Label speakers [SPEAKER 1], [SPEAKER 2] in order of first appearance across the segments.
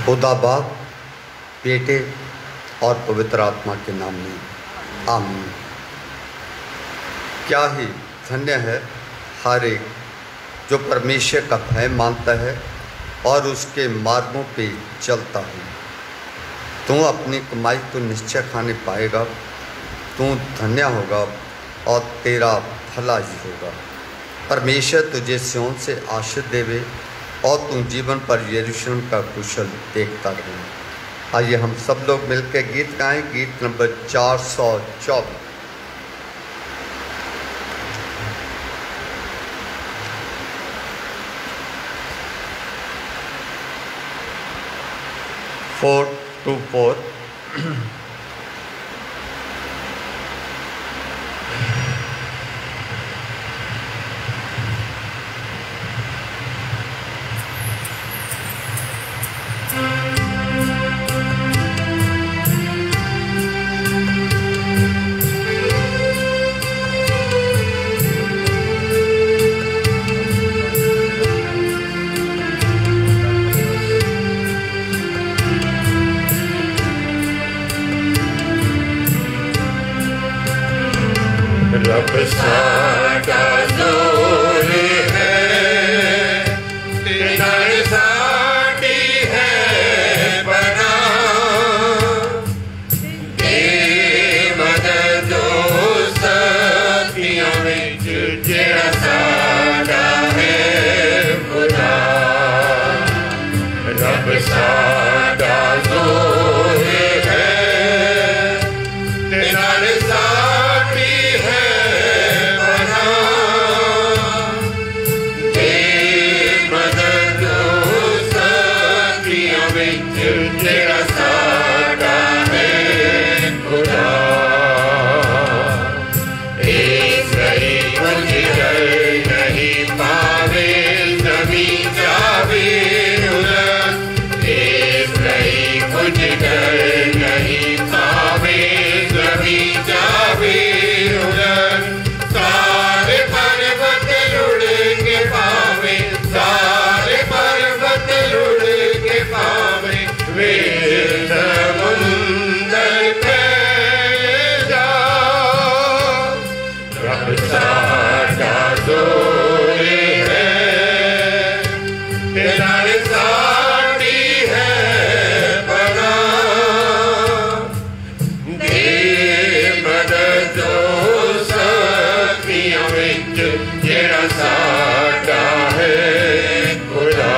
[SPEAKER 1] खुदा बाप, बेटे और पवित्र आत्मा के नाम में आमीन। क्या ही धन्य है हर एक जो परमेश्वर का भय मानता है और उसके मार्गों पे चलता है। तू अपनी कमाई को निश्चय खाने पाएगा, तू धन्य होगा और तेरा भला ही होगा। परमेश्वर तुझे सिय्योन से आशीष देवे और तू जीवन पर यरूशलेम का कुशल देखता रहे। आइए हम सब लोग मिलकर गीत गाएं। गीत नंबर 424। Four to four.
[SPEAKER 2] रब साडा जोर है, तेरे साडी है बना, दे मदद सखियां विच जेड़ा साडा है खुदा। रब साडा जोर है, तेरे साडी तेरा साडा है खुदा। इसराई कुछ डर नहीं पावे, जमीन जावे उलट। इसराई कुछ डर नहीं पावे, जमीन जावे उलट। सारे पर्वत रुड़ के पावे, सारे पर्वत रुड़ के पावे, वे समुंदर पे जा। रब साडा जोर है, तेरा साडी है बना, दे मदद सखियां विच जेड़ा साडा है खुदा।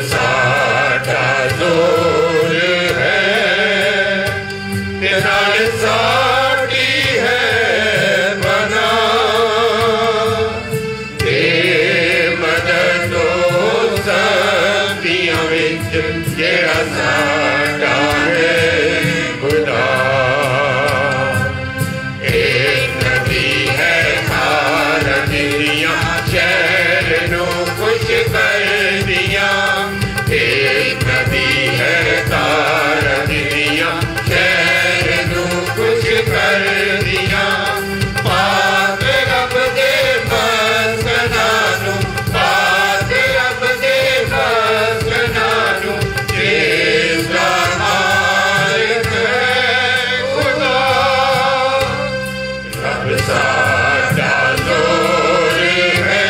[SPEAKER 2] साडा जोर है, तेरा साडी है बना, दे मदद सखियां विच जेड़ा साडा है खुदा। एक नदी है खार दियां, शहर नू खुश कर दिया। एक नदी है तार दिया, शहर नू खुश कर दिया। पाक रब दे मस्कना नू, पाक रब दे मस्कना नू, जिसदा मालिक है खुदा। रब साडा जोर है,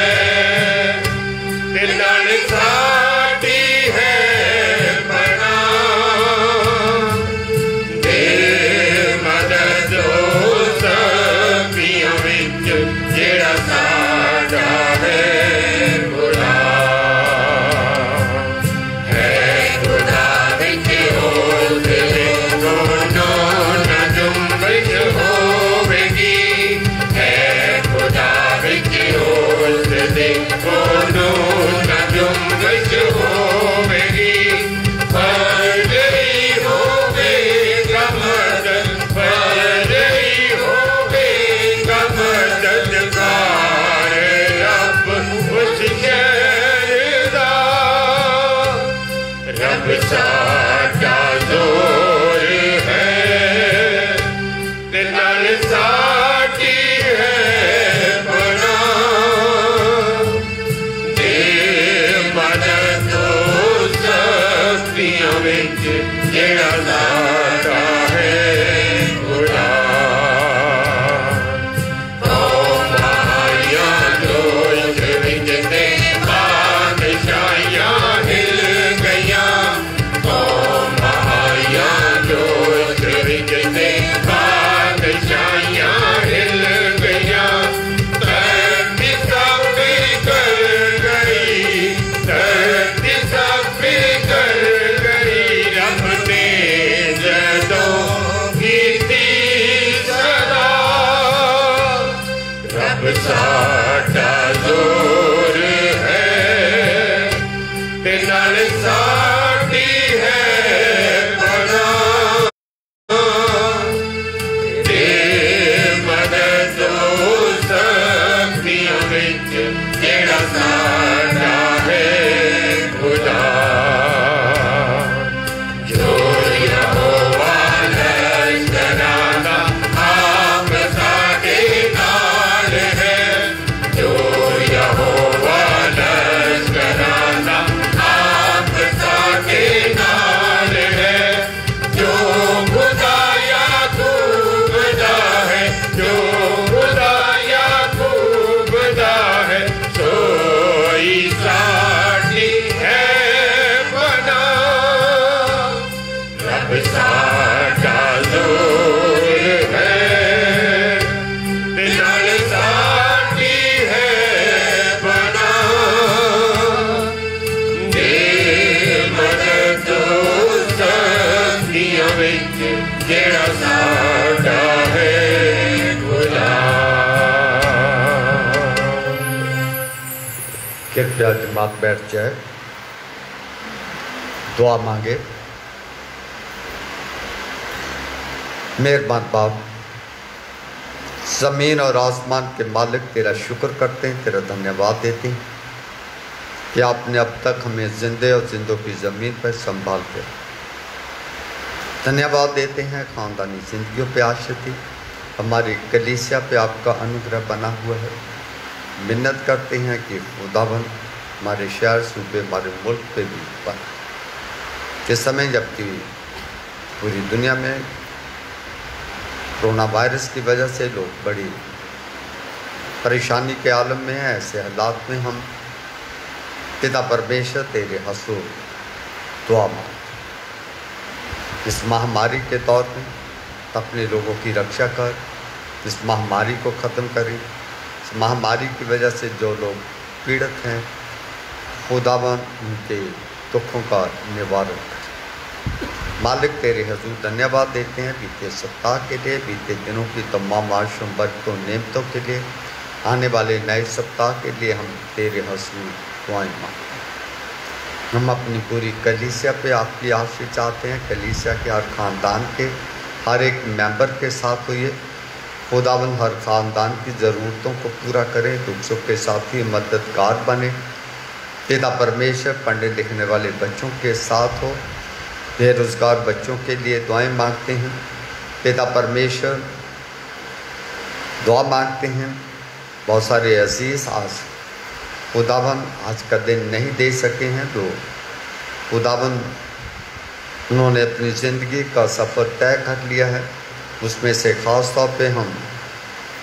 [SPEAKER 2] तेरा साडी है बना, दे मदद सखियां विच जेड़ा साडा है खुदा। है खुदा विच होवे दोनों न जुम्बिश होवेगी, है खुदा विच होवे दोनों न जुम्बिश जेड़ा साडा है खुदा ओ माया जोश विच ते बादशाहियां हिल गईयां ओ माया जोश विच ते बादशाहियां हिल गईयां धरती सब कर गई धरती सब कर गई रब ने जदों कीती सदा रब साडा जोर है ते नाल साडी है बना ते मदद सखियां विच जेड़ा साडा है खुदा जो यहोवा लश्करां दा आप साडे नाल है जो यहोवा लश्करां दा आप साडे नाल है जो खुदा याकूब दा है जो खुदा याकूब दा है सोई साडी है बना रब साडा जोर है ते नाल साडी है बना दे मदद सखियां विच जेड़ा साडा है खुदा
[SPEAKER 1] कृपया दिमाग बैठ जाए, दुआ मांगे। मेहरबान बाप, ज़मीन और आसमान के मालिक तेरा शुक्र करते हैं, तेरा धन्यवाद देते हैं कि आपने अब तक हमें जिंदे और जिंदों की ज़मीन पर संभाल के धन्यवाद देते हैं। ख़ानदानी जिंदगियों पे आशीष दी, हमारी कलीसिया पे आपका अनुग्रह बना हुआ है। मिन्नत करते हैं कि खुदावन हमारे शहर सूबे हमारे मुल्क पे भी बना। इस समय जबकि पूरी दुनिया में कोरोना वायरस की वजह से लोग बड़ी परेशानी के आलम में हैं, ऐसे हालात में हम पिता परमेश्वर तेरे हसूर दुआ मांगते इस महामारी के दौर में अपने लोगों की रक्षा कर, इस महामारी को ख़त्म करें। इस महामारी की वजह से जो लोग पीड़ित हैं खुदावन उनके दुखों का निवारण कर। मालिक तेरे हजूर धन्यवाद देते हैं बीते सप्ताह के लिए, बीते दिनों की तमाम आशुम बरकतों नेमतों के लिए, आने वाले नए सप्ताह के लिए हम तेरे हजूर दुआएं मांगते हैं। हम अपनी पूरी कलीसिया पे आपकी आशीष चाहते हैं। कलीसिया के हर ख़ानदान के हर एक मेंबर के साथ हुई खुदावन हर ख़ानदान की ज़रूरतों को पूरा करें, दुख सुख के साथ ही मददगार बने। पिता परमेश्वर पढ़ने लिखने वाले बच्चों के साथ हो, बेरोज़गार बच्चों के लिए दुआएं मांगते हैं। पिता परमेश्वर दुआ मांगते हैं, बहुत सारे अजीज़ आज खुदावन आज का दिन नहीं दे सके हैं, तो खुदावन उन्होंने अपनी ज़िंदगी का सफ़र तय कर लिया है। उसमें से ख़ास तौर पे हम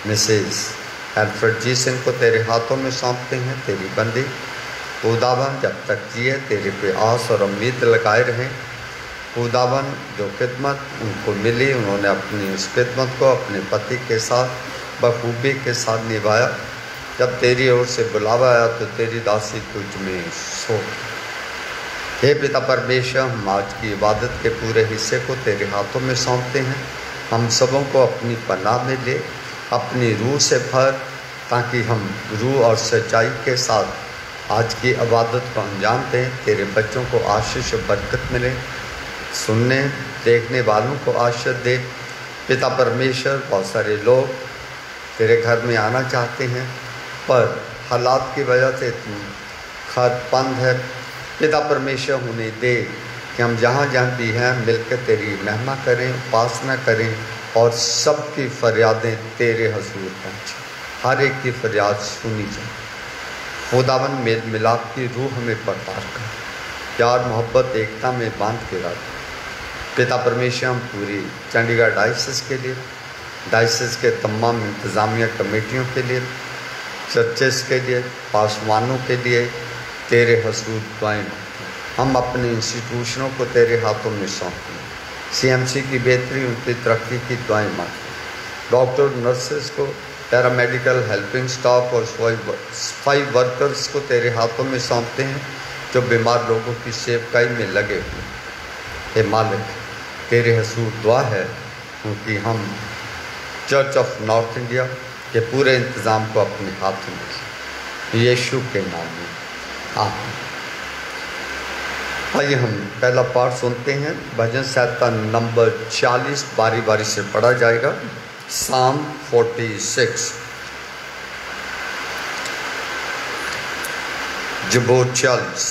[SPEAKER 1] मिसेस एल्फ्रेड जी सिंह को तेरे हाथों में सौंपते हैं। तेरी बंदी खुदावन जब तक जिए तेरे पे आस और उम्मीद लगाए रहें। खुदावन जो खिदमत उनको मिली, उन्होंने अपनी उस खिदमत को अपने पति के साथ बखूबी के साथ निभाया। जब तेरी ओर से बुलावा आया तो तेरी दासी तुझ में सो। हे पिता परमेश्वर, हम आज की इबादत के पूरे हिस्से को तेरे हाथों में सौंपते हैं। हम सबों को अपनी पनाह में ले, अपनी रूह से भर, ताकि हम रूह और सच्चाई के साथ आज की इबादत को अंजाम दें। तेरे बच्चों को आशीष और बरकत मिले, सुनने देखने वालों को आशीष दे। पिता परमेश्वर, बहुत सारे लोग तेरे घर में आना चाहते हैं पर हालात की वजह से खत बंद है। पिता परमेश्वर उन्हें दे कि हम जहाँ जहाँ भी हैं मिलकर तेरी महिमा करें, उपासना करें और सबकी फरियादें तेरे हजूर पहुँचें। हर एक की फरियाद सुनी जाए। खुदावन मेल मिलाप की रूह हमें बरकरार कर, प्यार मोहब्बत एकता में बांध के रख। पिता परमेश्वर हम पूरी चंडीगढ़ डायसिस के लिए, डायसिस के तमाम इंतज़ामिया कमेटियों के लिए, चर्चेस के लिए, पासवानों के लिए तेरे हजूर दुआएं मांगते हैं। हम अपने इंस्टीट्यूशनों को तेरे हाथों में सौंपते हैं। CMC की बेहतरी, उनकी तरक्की की दुआएं मांगते हैं। डॉक्टर, नर्सेस को, पैरामेडिकल, हेल्पिंग स्टाफ और सफाई वर्कर्स को तेरे हाथों में सौंपते हैं जो बीमार लोगों की सेवकाई में लगे हुए। हे मालिक, तेरे हजूर दुआ है क्योंकि हम चर्च ऑफ नॉर्थ इंडिया के पूरे इंतज़ाम को अपने हाथ में रखें, यीशु के नाम में आमीन। आइए हम पहला पाठ सुनते हैं। भजन संहिता नंबर 40 बारी बारी से पढ़ा जाएगा। साम 46, जबूर 40।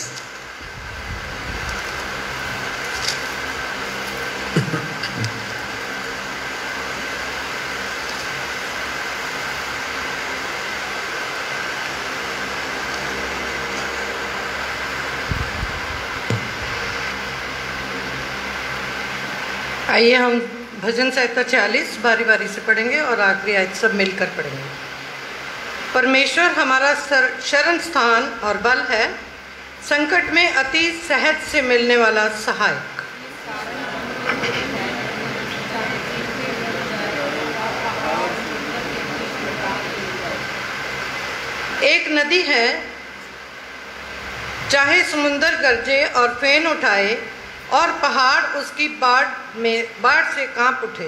[SPEAKER 3] आइए हम भजन संहिता 40 बारी बारी से पढ़ेंगे और आखिरी आयत सब मिलकर पढ़ेंगे। परमेश्वर हमारा शरण स्थान और बल है, संकट में अति सहज से मिलने वाला सहायक। एक नदी है, चाहे समुंदर गरजे और फेन उठाए और पहाड़ उसकी बाढ़ से कांप उठे।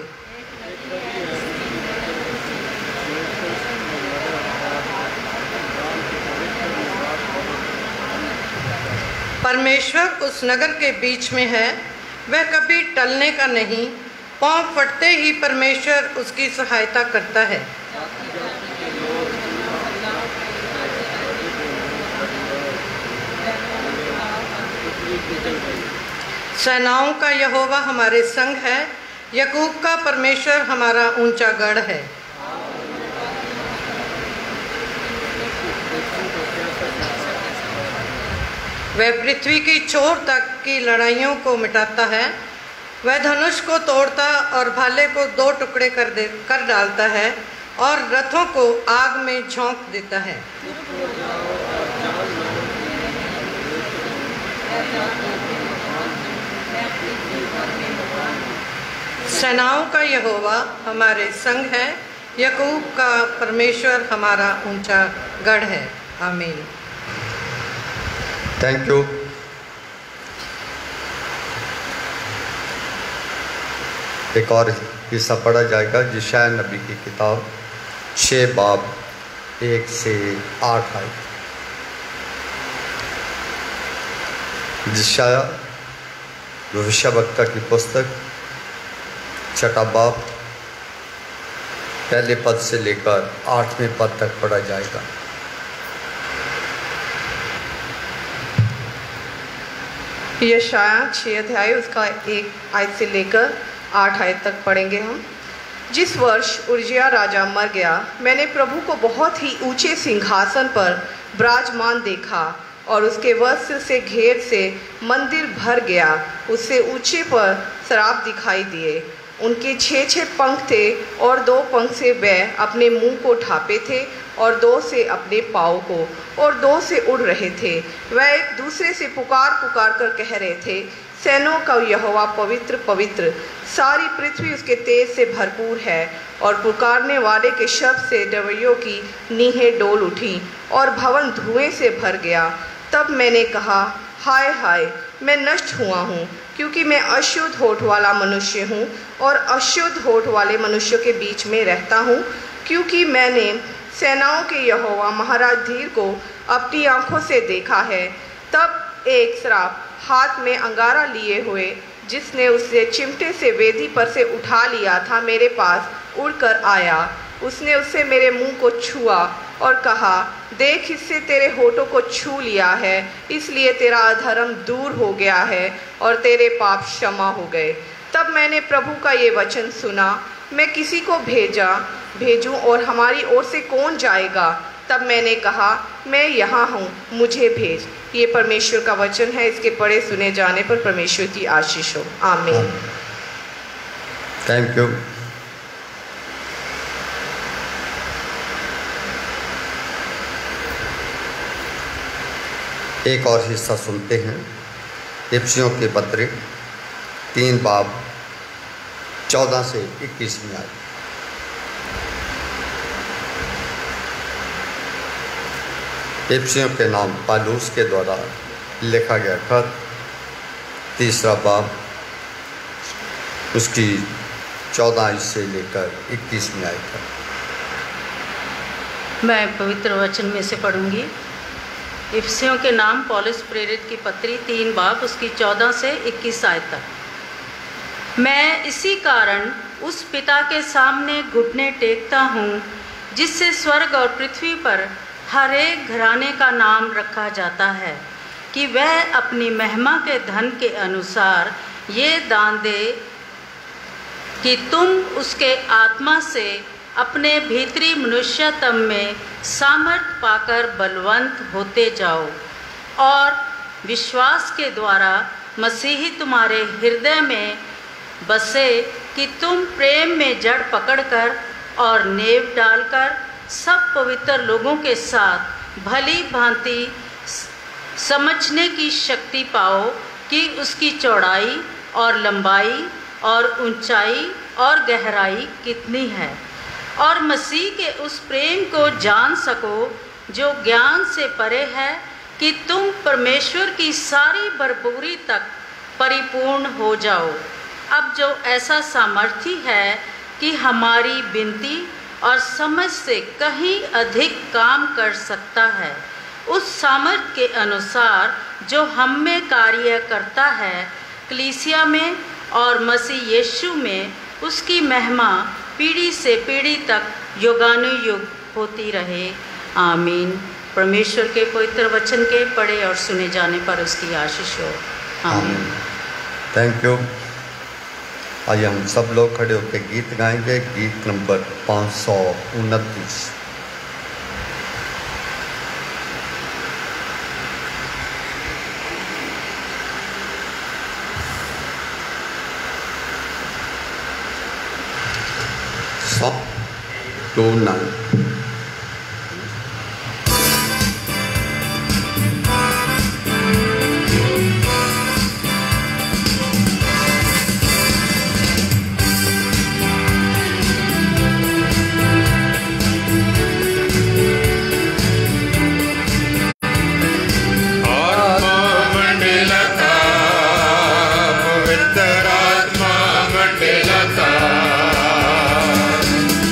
[SPEAKER 3] परमेश्वर उस नगर के बीच में है, वह कभी टलने का नहीं। पांव फटते ही परमेश्वर उसकी सहायता करता है। सेनाओं का यहोवा हमारे संग है, याकूब का परमेश्वर हमारा ऊंचा गढ़ है। वह पृथ्वी की छोर तक की लड़ाइयों को मिटाता है। वह धनुष को तोड़ता और भाले को 2 टुकड़े कर डालता है और रथों को आग में झोंक देता है। सेनाओं का यहोवा हमारे संग है, याकूब का परमेश्वर हमारा ऊंचा गढ़ है। आमीन।
[SPEAKER 1] Thank you. एक और हिस्सा पढ़ा जाएगा, यशायाह नबी की किताब 6 बाब 1 से 8 आयत। यशायाह भविष्यवक्ता की पुस्तक 6 बाब पहले पद से लेकर 8वें पद तक पढ़ा जाएगा।
[SPEAKER 4] यशायाह 6 अध्याय उसका 1 आयत से लेकर 8 आयत तक पढ़ेंगे हम। जिस वर्ष उज्जियाह राजा मर गया, मैंने प्रभु को बहुत ही ऊंचे सिंहासन पर विराजमान देखा और उसके वस्त्र से घेर से मंदिर भर गया। उससे ऊंचे पर शराब दिखाई दिए। उनके 6 पंख थे और 2 पंख से वह अपने मुंह को ढांपे थे और 2 से अपने पाँव को, और 2 से उड़ रहे थे। वह एक दूसरे से पुकार पुकार कर कह रहे थे, सेनों का यहोवा पवित्र पवित्र, सारी पृथ्वी उसके तेज से भरपूर है। और पुकारने वाले के शब्द से डवैयों की नीहें डोल उठी और भवन धुएं से भर गया। तब मैंने कहा, हाय हाय, मैं नष्ट हुआ हूँ, क्योंकि मैं अशुद्ध होठ वाला मनुष्य हूँ और अशुद्ध होठ वाले मनुष्यों के बीच में रहता हूँ, क्योंकि मैंने सेनाओं के यहोवा महाराज धीर को अपनी आँखों से देखा है। तब एक श्राप हाथ में अंगारा लिए हुए, जिसने उसे चिमटे से वेदी पर से उठा लिया था, मेरे पास उड़कर आया। उसने उससे मेरे मुंह को छुआ और कहा, देख, इससे तेरे होठों को छू लिया है, इसलिए तेरा अधर्म दूर हो गया है और तेरे पाप क्षमा हो गए। तब मैंने प्रभु का ये वचन सुना, मैं किसी को भेजूं और हमारी ओर से कौन जाएगा? तब मैंने कहा, मैं यहाँ हूँ, मुझे भेज। ये परमेश्वर का वचन है। इसके पढ़े सुने जाने पर परमेश्वर की आशीष हो। आमीन।
[SPEAKER 1] Thank you. एक और हिस्सा सुनते हैं। इफिसियों के पत्र 3 बाब 14 से 21 में आए। इफिसियों के नाम पौलुस के द्वारा लिखा गया खत, 3 बाब उसकी 14 से लेकर 21 में आए था।
[SPEAKER 5] मैं पवित्र वचन में से पढ़ूंगी। इफिसियों के नाम पौलुस प्रेरित की पत्री 3 बाब उसकी 14 से 21 आयत तक। मैं इसी कारण उस पिता के सामने घुटने टेकता हूँ जिससे स्वर्ग और पृथ्वी पर हर एक घराने का नाम रखा जाता है, कि वह अपनी महिमा के धन के अनुसार ये दान दे कि तुम उसके आत्मा से अपने भीतरी मनुष्यतम में सामर्थ पाकर बलवंत होते जाओ, और विश्वास के द्वारा मसीही तुम्हारे हृदय में बसे, कि तुम प्रेम में जड़ पकड़कर और नेव डालकर सब पवित्र लोगों के साथ भली भांति समझने की शक्ति पाओ कि उसकी चौड़ाई और लंबाई और ऊंचाई और गहराई कितनी है, और मसीह के उस प्रेम को जान सको जो ज्ञान से परे है, कि तुम परमेश्वर की सारी भरपूरी तक परिपूर्ण हो जाओ। अब जो ऐसा सामर्थी है कि हमारी विनती और समझ से कहीं अधिक काम कर सकता है, उस सामर्थ के अनुसार जो हम में कार्य करता है, कलीसिया में और मसीह यीशु में उसकी महिमा पीढ़ी से पीढ़ी तक युगानुयुग होती रहे। आमीन। परमेश्वर के पवित्र वचन के पढ़े और सुने जाने पर उसकी आशीष हो। आमीन।
[SPEAKER 1] Thank you. आइए हम सब लोग खड़े होकर गीत गाएंगे। गीत नंबर 529। Stop. 29.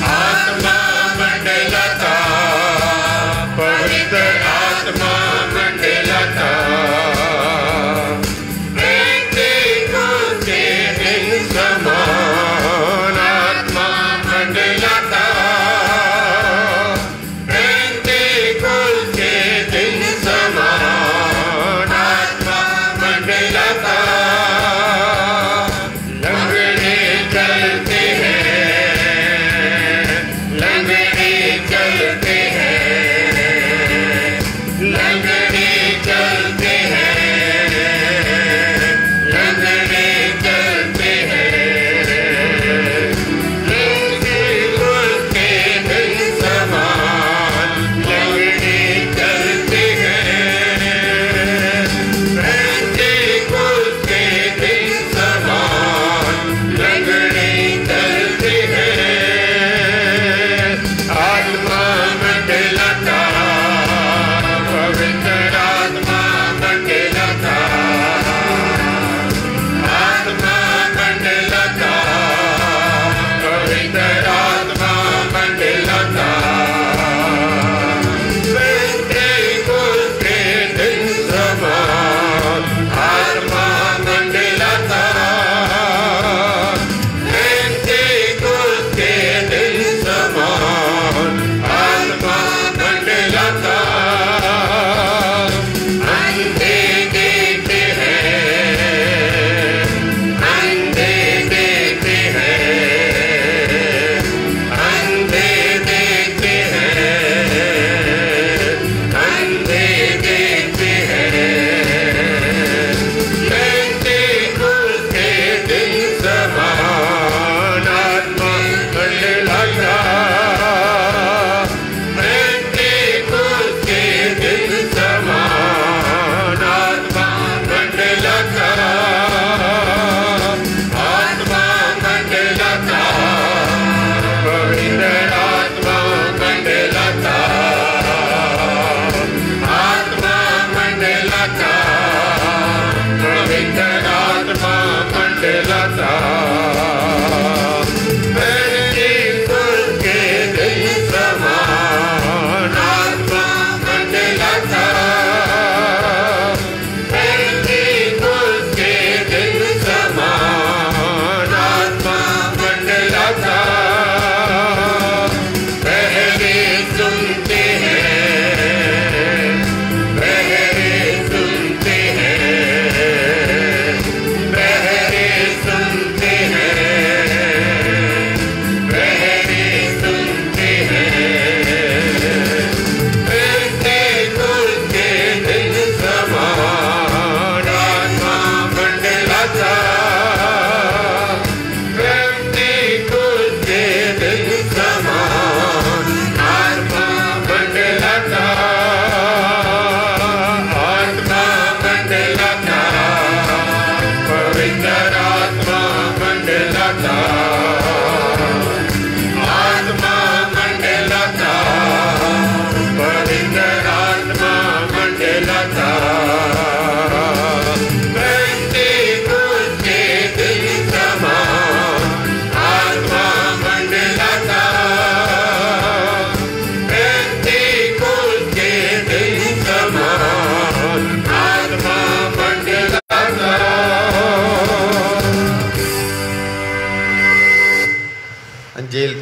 [SPEAKER 2] आत्मा मंडल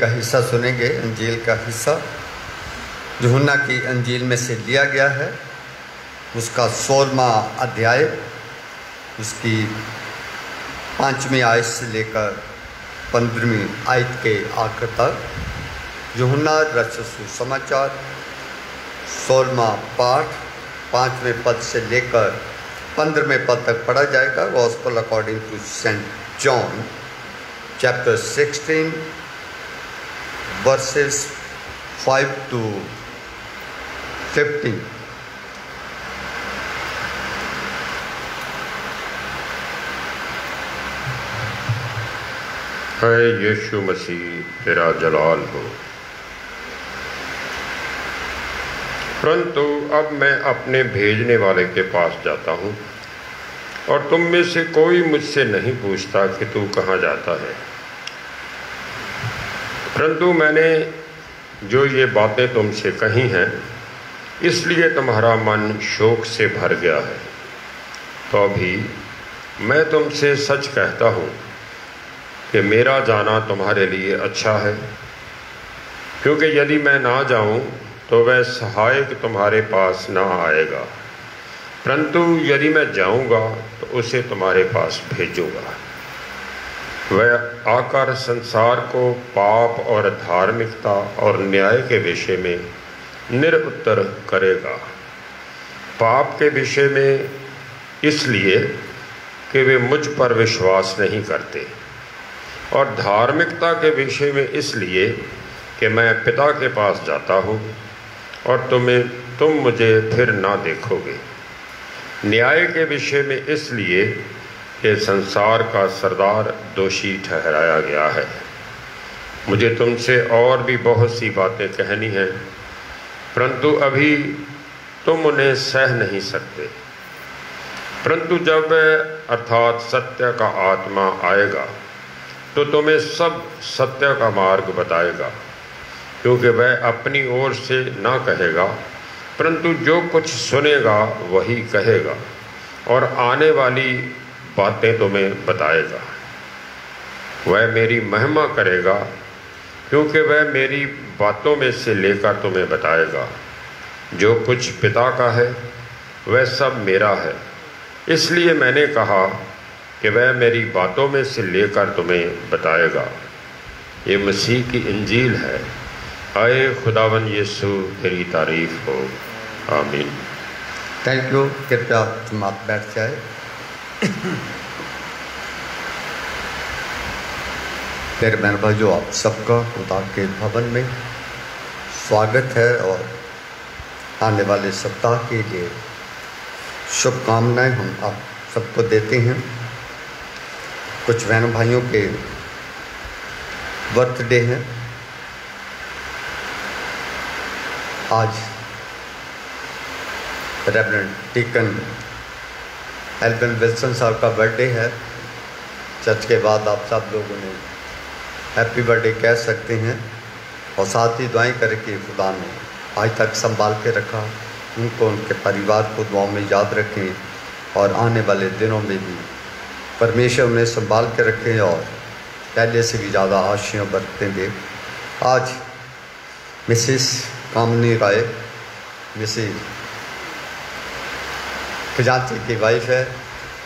[SPEAKER 1] का हिस्सा सुनेंगे। अंजील का हिस्सा यूहन्ना की अंजील में से लिया गया है, उसका 16वां अध्याय, उसकी 5वीं आयत से लेकर 15वीं आयत के आखिर तक। यूहन्ना रचित सुसमाचार 16वां पाठ 5वें पद से लेकर 15वें पद तक पढ़ा जाएगा। Gospel according to Saint John chapter 16 verses 5 to 15।
[SPEAKER 2] है यीशु मसीह तेरा जलाल हो। परंतु अब मैं अपने भेजने वाले के पास जाता हूँ, और तुम में से कोई मुझसे नहीं पूछता कि तू कहाँ जाता है। परंतु मैंने जो ये बातें तुमसे कही हैं, इसलिए तुम्हारा मन शोक से भर गया है। तो अभी मैं तुमसे सच कहता हूँ कि मेरा जाना तुम्हारे लिए अच्छा है, क्योंकि यदि मैं ना जाऊँ तो वह सहायक तुम्हारे पास ना आएगा, परंतु यदि मैं जाऊँगा तो उसे तुम्हारे पास भेजूँगा। वह आकर संसार को पाप और धार्मिकता और न्याय के विषय में निरुत्तर करेगा। पाप के विषय में इसलिए कि वे मुझ पर विश्वास नहीं करते, और धार्मिकता के विषय में इसलिए कि मैं पिता के पास जाता हूँ और तुम मुझे फिर ना देखोगे। न्याय के विषय में इसलिए कि संसार का सरदार दोषी ठहराया गया है। मुझे तुमसे और भी बहुत सी बातें कहनी हैं, परंतु अभी तुम उन्हें सह नहीं सकते। परंतु जब अर्थात सत्य का आत्मा आएगा तो तुम्हें सब सत्य का मार्ग बताएगा, क्योंकि वह अपनी ओर से ना कहेगा, परंतु जो कुछ सुनेगा वही कहेगा, और आने वाली बातें तुम्हें बताएगा। वह मेरी महिमा करेगा, क्योंकि वह मेरी बातों में से लेकर तुम्हें बताएगा। जो कुछ पिता का है वह सब मेरा है, इसलिए मैंने कहा कि वह मेरी बातों में से लेकर तुम्हें बताएगा। ये मसीह की इंजील है। आए खुदावन यीशु तेरी तारीफ हो। आमीन।
[SPEAKER 1] Thank you. कृपया तुम आप बैठ जाए। मेरे बहन भाइयों, आप सबका खुदा के भवन में स्वागत है, और आने वाले सप्ताह के लिए शुभकामनाएं हम आप सबको देते हैं। कुछ बहन भाइयों के बर्थडे हैं। आज रेवरेंड टीकन एल्विन विल्सन साहब का बर्थडे है। चर्च के बाद आप सब लोग उन्हें हैप्पी बर्थडे कह सकते हैं, और साथ ही दुआएं करें कि खुदा ने आज तक संभाल के रखा, उनको उनके परिवार को दुआओं में याद रखें, और आने वाले दिनों में भी परमेश्वर उन्हें संभाल के रखें और पहले से भी ज़्यादा आशीष बरतते दें। आज मिसिस कामनी राय, मिसिस खजांची की वाइफ है,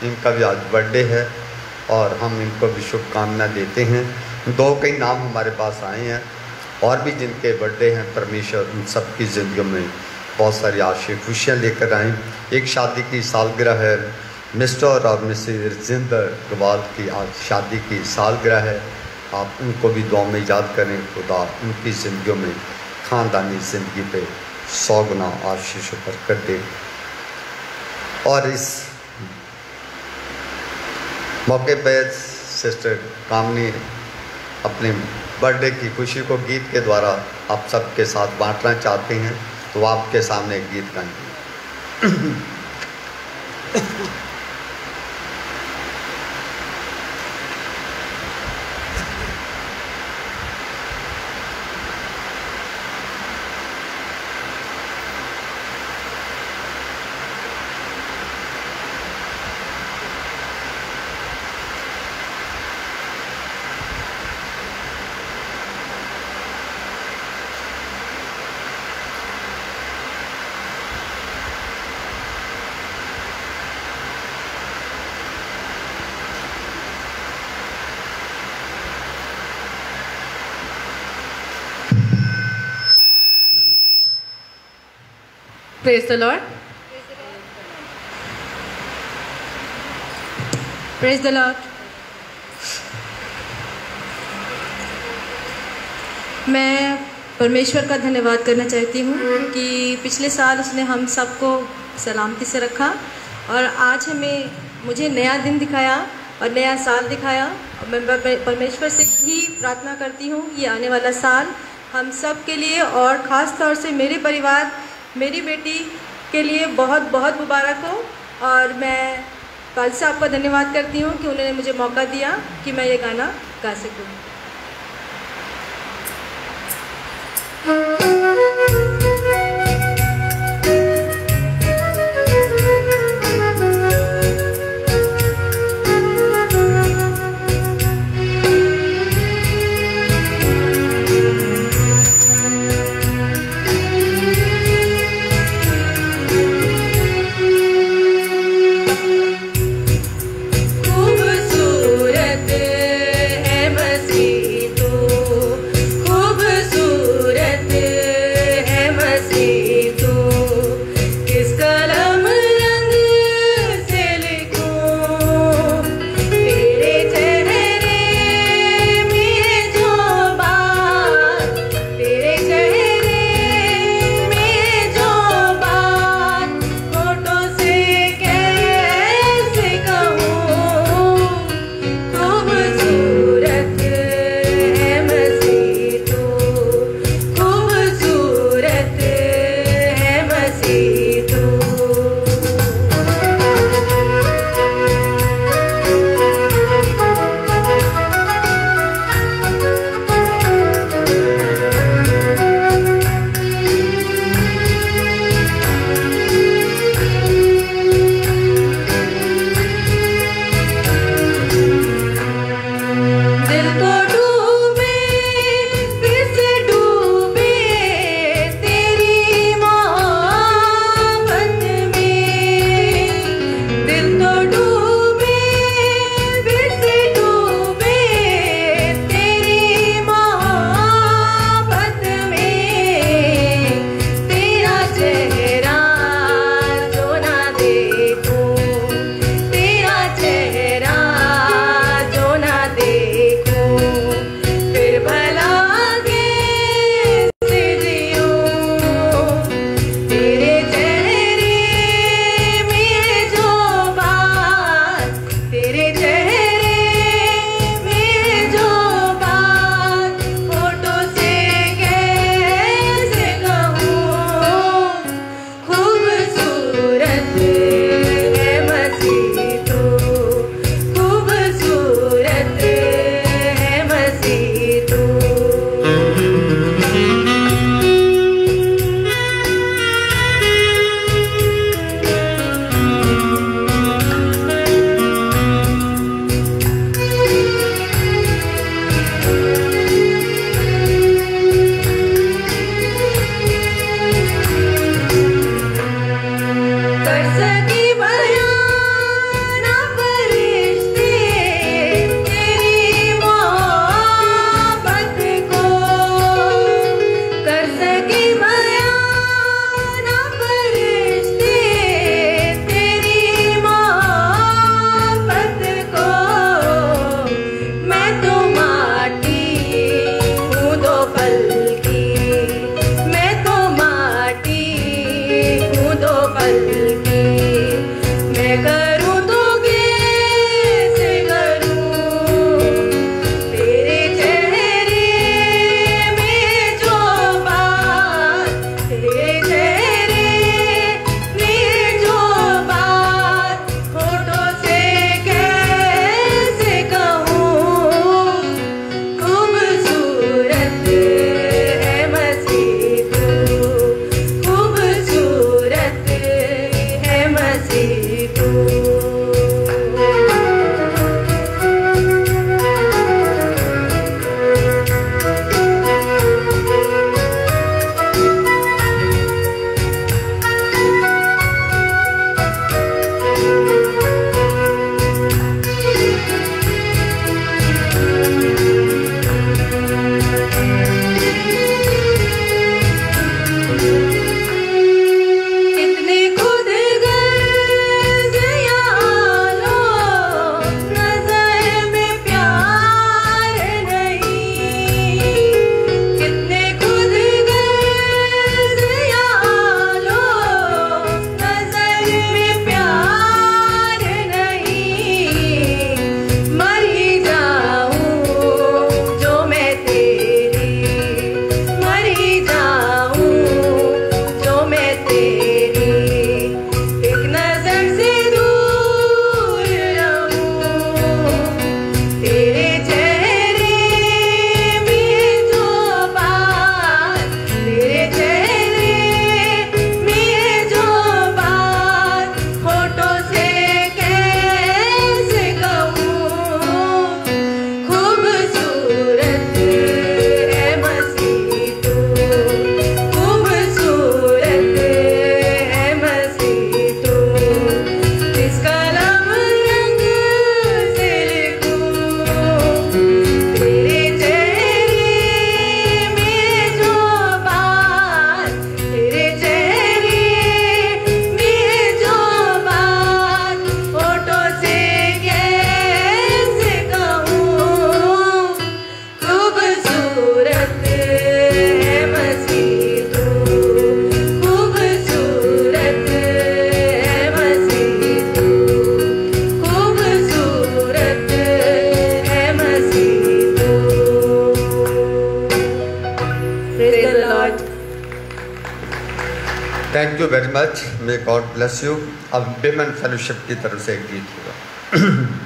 [SPEAKER 1] इनका भी आज बर्थडे है, और हम इनको भी शुभकामना देते हैं। दो कई नाम हमारे पास आए हैं, और भी जिनके बर्थडे हैं, परमेश्वर उन सब की ज़िंदगी में बहुत सारी आशीष खुशियाँ लेकर आएँ। एक शादी की सालगिरह है, मिस्टर और मिसेस रजिंदर गवाल की आज शादी की सालगिरह है। आप उनको भी दुआ में याद करें। खुदा उनकी ज़िंदगी में ख़ानदानी ज़िंदगी पे 100 गुना आशीष बरकत दे। और इस मौके पर सिस्टर कामनी अपने बर्थडे की खुशी को गीत के द्वारा आप सबके साथ बांटना चाहते हैं, तो आपके सामने एक गीत गाएंगे।
[SPEAKER 6] Praise the Lord. Praise the Lord. मैं परमेश्वर का धन्यवाद करना चाहती हूँ कि पिछले साल उसने हम सबको सलामती से रखा और आज मुझे नया दिन दिखाया और नया साल दिखाया। और मैं परमेश्वर से ही प्रार्थना करती हूँ ये आने वाला साल हम सब के लिए और ख़ास तौर से मेरे परिवार, मेरी बेटी के लिए बहुत बहुत मुबारक हो। और मैं पाल साहब का धन्यवाद करती हूँ कि उन्होंने मुझे मौका दिया कि मैं ये गाना गा सकूँ।
[SPEAKER 7] खूबसूरत
[SPEAKER 1] thank you very much, may God bless you. अब विमेन फेलोशिप की तरफ से एक गीत होगा।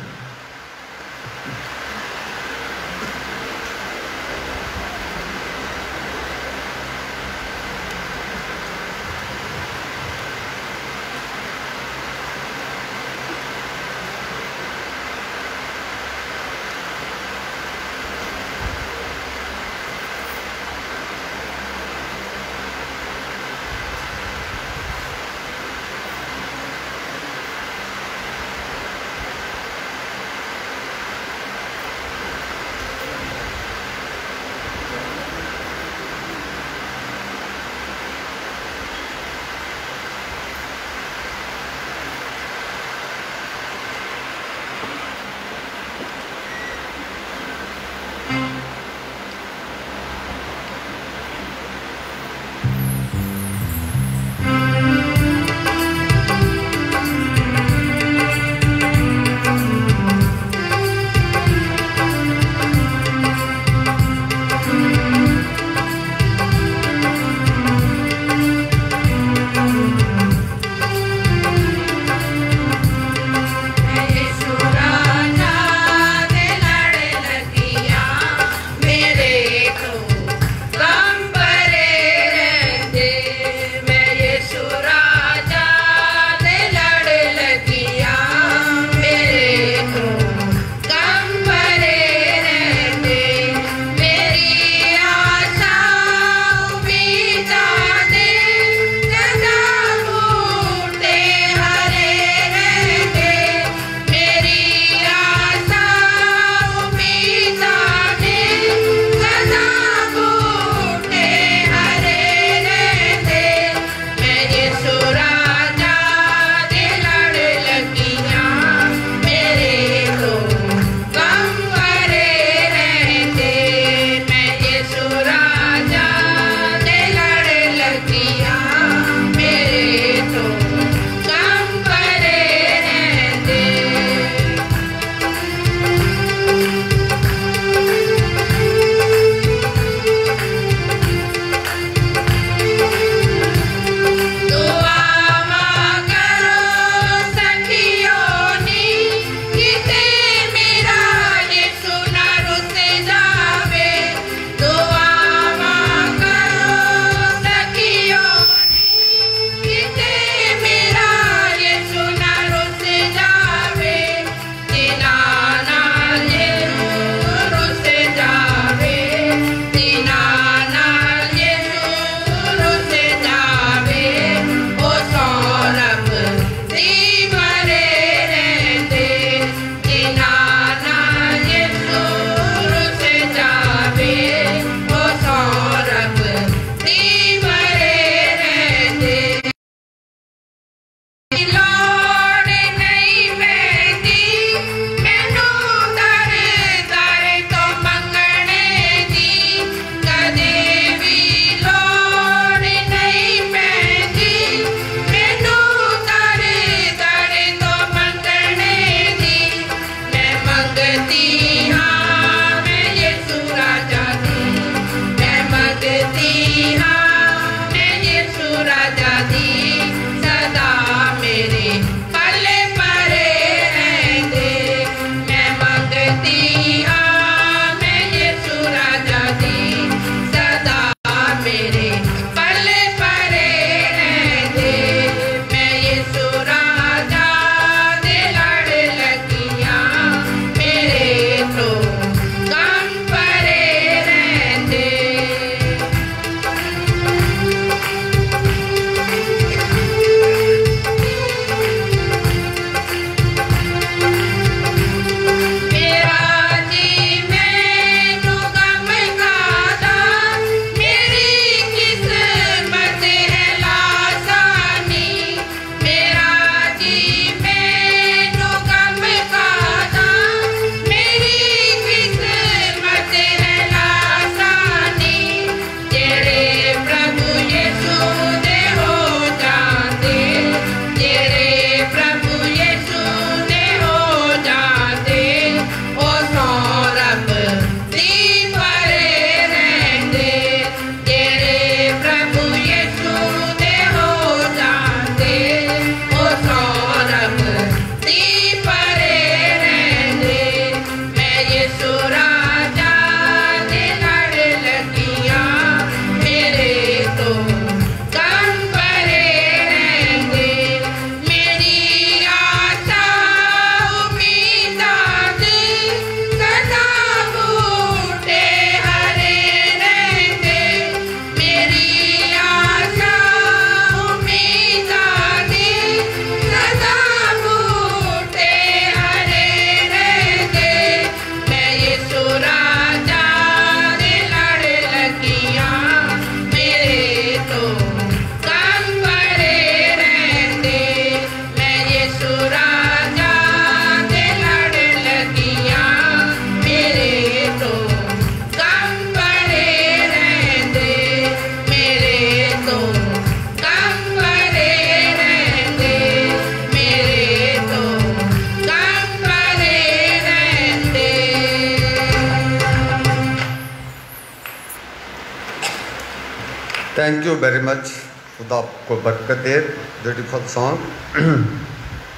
[SPEAKER 1] Thank you very much. खुदा आपको बरकत दे। Beautiful song.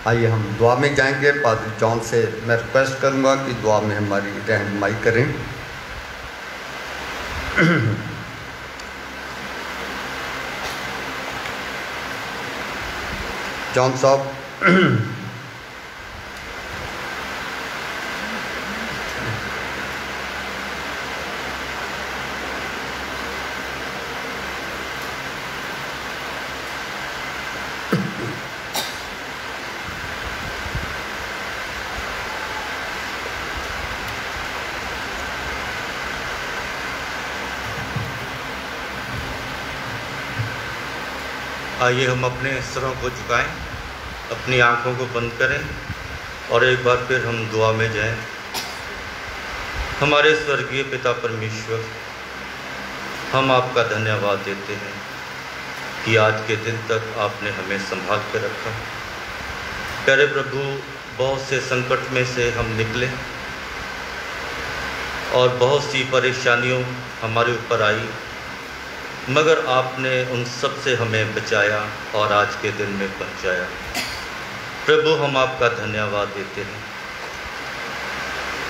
[SPEAKER 1] आइए हम दुआ में जाएंगे। पादरी जॉन से मैं रिक्वेस्ट करूंगा कि दुआ में हमारी रहनुमाई करें। जॉन साहब।
[SPEAKER 7] आइए हम अपने सिरों को झुकाएं, अपनी आंखों को बंद करें और एक बार फिर हम दुआ में जाएं। हमारे स्वर्गीय पिता परमेश्वर, हम आपका धन्यवाद देते हैं कि आज के दिन तक आपने हमें संभाल के रखा। प्यारे प्रभु, बहुत से संकट में से हम निकले और बहुत सी परेशानियों हमारे ऊपर आई, मगर आपने उन सब से हमें बचाया और आज के दिन में पहुंचाया। प्रभु, हम आपका धन्यवाद देते हैं।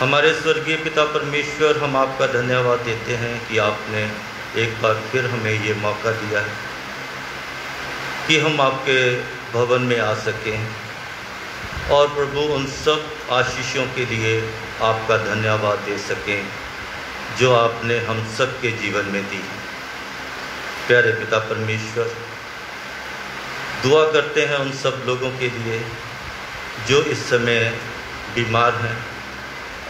[SPEAKER 7] हमारे स्वर्गीय पिता परमेश्वर, हम आपका धन्यवाद देते हैं कि आपने एक बार फिर हमें ये मौका दिया है कि हम आपके भवन में आ सकें। और प्रभु, उन सब आशीषों के लिए आपका धन्यवाद दे सकें जो आपने हम सब के जीवन में दी। प्यारे पिता परमेश्वर, दुआ करते हैं उन सब लोगों के लिए जो इस समय बीमार हैं,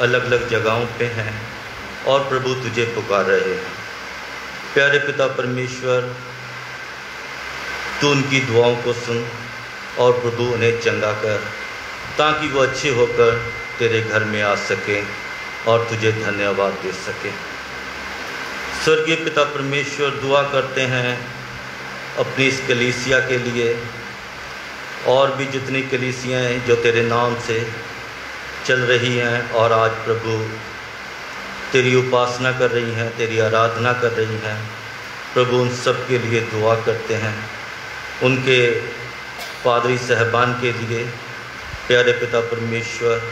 [SPEAKER 7] अलग अलग जगहों पे हैं और प्रभु तुझे पुकार रहे हैं। प्यारे पिता परमेश्वर, तू उनकी दुआओं को सुन और प्रभु उन्हें चंगा कर, ताकि वो अच्छे होकर तेरे घर में आ सकें और तुझे धन्यवाद दे सकें। स्वर्गीय पिता परमेश्वर, दुआ करते हैं अपनी इस कलीसिया के लिए और भी जितनी कलीसियाँ हैं जो तेरे नाम से चल रही हैं और आज प्रभु तेरी उपासना कर रही हैं, तेरी आराधना कर रही हैं। प्रभु, उन सब के लिए दुआ करते हैं, उनके पादरी साहबान के लिए। प्यारे पिता परमेश्वर,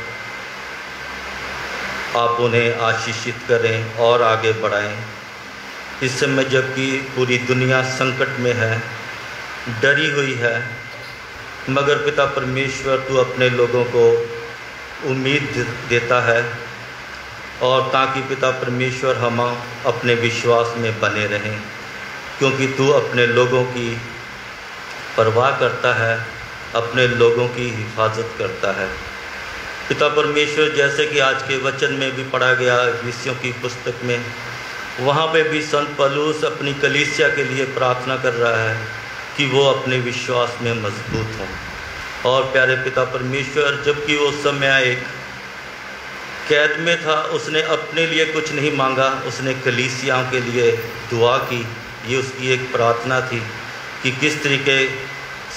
[SPEAKER 7] आप उन्हें आशीषित करें और आगे बढ़ाएं। इस समय जबकि पूरी दुनिया संकट में है, डरी हुई है, मगर पिता परमेश्वर तू अपने लोगों को उम्मीद देता है और ताकि पिता परमेश्वर हम अपने विश्वास में बने रहें, क्योंकि तू अपने लोगों की परवाह करता है, अपने लोगों की हिफाजत करता है। पिता परमेश्वर, जैसे कि आज के वचन में भी पढ़ा गया विषयों की पुस्तक में, वहाँ पे भी संत पौलुस अपनी कलीसिया के लिए प्रार्थना कर रहा है कि वो अपने विश्वास में मजबूत हों। और प्यारे पिता परमेश्वर, जबकि वो समय एक कैद में था, उसने अपने लिए कुछ नहीं मांगा, उसने कलीसियाओं के लिए दुआ की। ये उसकी एक प्रार्थना थी कि किस तरीके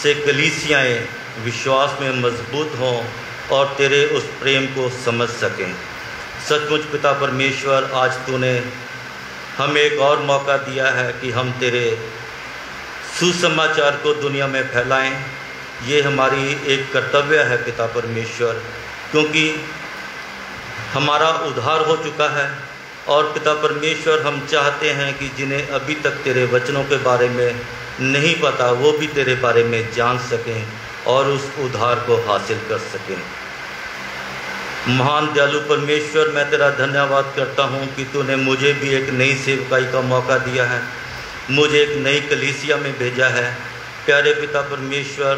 [SPEAKER 7] से कलीसियाएँ विश्वास में मजबूत हों और तेरे उस प्रेम को समझ सकें। सचमुच पिता परमेश्वर, आज तूने हमें एक और मौका दिया है कि हम तेरे सुसमाचार को दुनिया में फैलाएं। ये हमारी एक कर्तव्य है पिता परमेश्वर, क्योंकि हमारा उद्धार हो चुका है और पिता परमेश्वर, हम चाहते हैं कि जिन्हें अभी तक तेरे वचनों के बारे में नहीं पता, वो भी तेरे बारे में जान सकें और उस उद्धार को हासिल कर सकें। महान दयालु परमेश्वर, मैं तेरा धन्यवाद करता हूँ कि तूने मुझे भी एक नई सेवकाई का मौका दिया है, मुझे एक नई कलीसिया में भेजा है। प्यारे पिता परमेश्वर,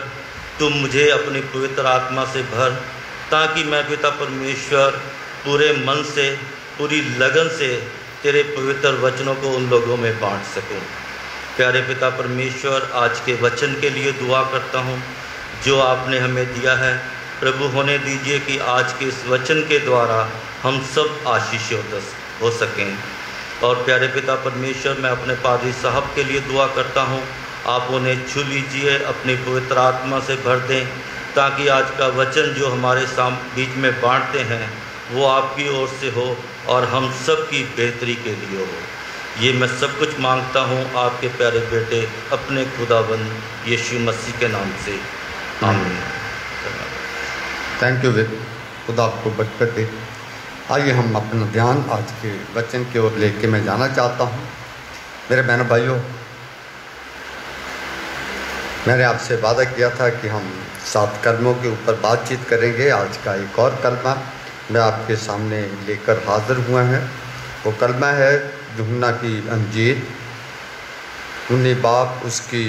[SPEAKER 7] तू मुझे अपनी पवित्र आत्मा से भर, ताकि मैं पिता परमेश्वर पूरे मन से, पूरी लगन से तेरे पवित्र वचनों को उन लोगों में बांट सकूं। प्यारे पिता परमेश्वर, आज के वचन के लिए दुआ करता हूँ जो आपने हमें दिया है। प्रभु, होने दीजिए कि आज के इस वचन के द्वारा हम सब आशीषित हो सकें। और प्यारे पिता परमेश्वर, मैं अपने पादरी साहब के लिए दुआ करता हूँ, आप उन्हें छू लीजिए, अपनी पवित्र आत्मा से भर दें, ताकि आज का वचन जो हमारे बीच में बांटते हैं वो आपकी ओर से हो और हम सब की बेहतरी के लिए हो। ये मैं सब कुछ मांगता हूँ आपके प्यारे बेटे अपने खुदाबंद यीशु मसीह के नाम से, आमीन।
[SPEAKER 1] थैंक यू विद, खुदा आपको बरकत दे। आइए हम अपना ध्यान आज के वचन की ओर लेके मैं जाना चाहता हूँ। मेरे बहनों भाइयों, मैंने आपसे वादा किया था कि हम 7 कलमों के ऊपर बातचीत करेंगे। आज का एक और कलमा मैं आपके सामने लेकर हाजिर हुआ है। वो कलमा है यूहन्ना की अंजील 19 बाब उसकी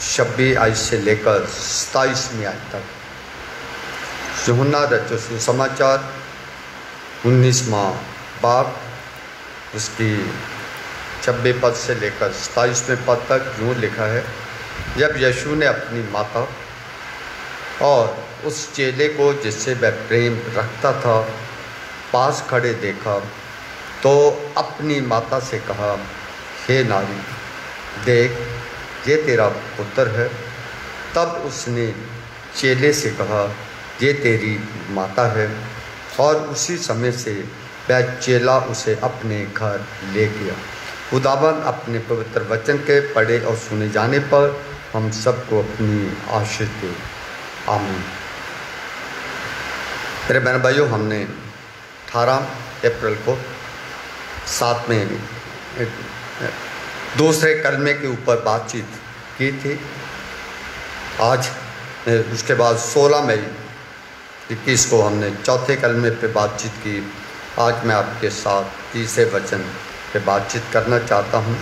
[SPEAKER 1] 26 आयत से लेकर 27वीं आयत तक। यूहन्ना रचित सुसमाचार 19वां बाब उसकी 26 पद से लेकर 27वें पद तक यूँ लिखा है, जब यीशु ने अपनी माता और उस चेले को जिससे वह प्रेम रखता था पास खड़े देखा तो अपनी माता से कहा, हे नारी, देख ये तेरा पुत्र है। तब उसने चेले से कहा, ये तेरी माता है। और उसी समय से वह चेला उसे अपने घर ले गया। खुदाबंद अपने पवित्र वचन के पढ़े और सुने जाने पर हम सबको अपनी आशीष दे, आमीन। मेरे बहन भाइयों, हमने 18 अप्रैल को साथ में दूसरे कलमे के ऊपर बातचीत की थी। आज उसके बाद 16 मई 21 को हमने चौथे कलमे पे बातचीत की। आज मैं आपके साथ तीसरे वचन पे बातचीत करना चाहता हूँ।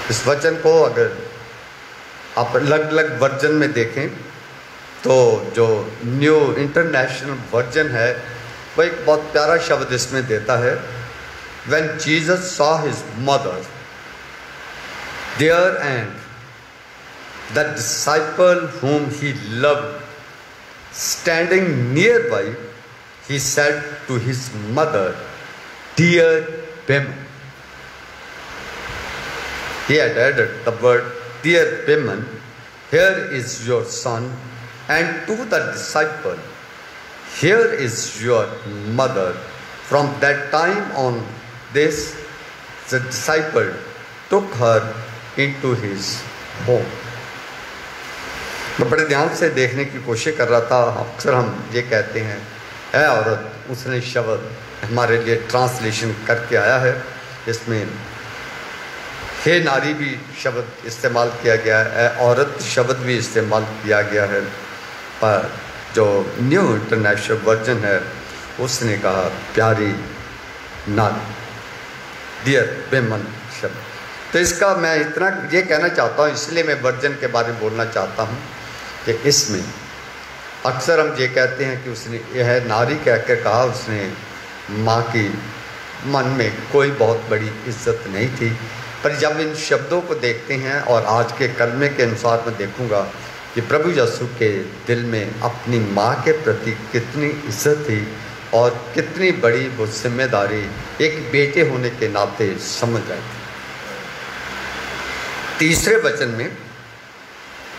[SPEAKER 1] इस वचन को अगर आप अलग अलग वर्जन में देखें तो जो न्यू इंटरनेशनल वर्जन है वो एक बहुत प्यारा शब्द इसमें देता है, When Jesus saw his mother there and the disciple whom he loved standing nearby, he said to his mother, Dear women. He had added the word, Dear women, here is your son, and to the disciple, here is your mother. From that time on, the disciple took her into his home. मैं बड़े ध्यान से देखने की कोशिश कर रहा था। अक्सर हम ये कहते हैं, है औरत, उसने शब्द हमारे लिए ट्रांसलेशन करके आया है। इसमें हे नारी भी शब्द इस्तेमाल किया गया है, औरत शब्द भी इस्तेमाल किया गया है। पर जो न्यू इंटरनेशनल वर्जन है उसने कहा प्यारी नारी, डियर वेमन शब्द। तो इसका मैं इतना ये कहना चाहता हूँ, इसलिए मैं वर्जन के बारे में बोलना चाहता हूँ कि इसमें अक्सर हम ये कहते हैं कि उसने यह नारी कहकर कहा, उसने माँ की मन में कोई बहुत बड़ी इज्जत नहीं थी। पर जब इन शब्दों को देखते हैं और आज के कलमे के अनुसार मैं देखूंगा कि प्रभु यीशु के दिल में अपनी माँ के प्रति कितनी इज्जत थी और कितनी बड़ी वो जिम्मेदारी एक बेटे होने के नाते समझ आई थी। तीसरे वचन में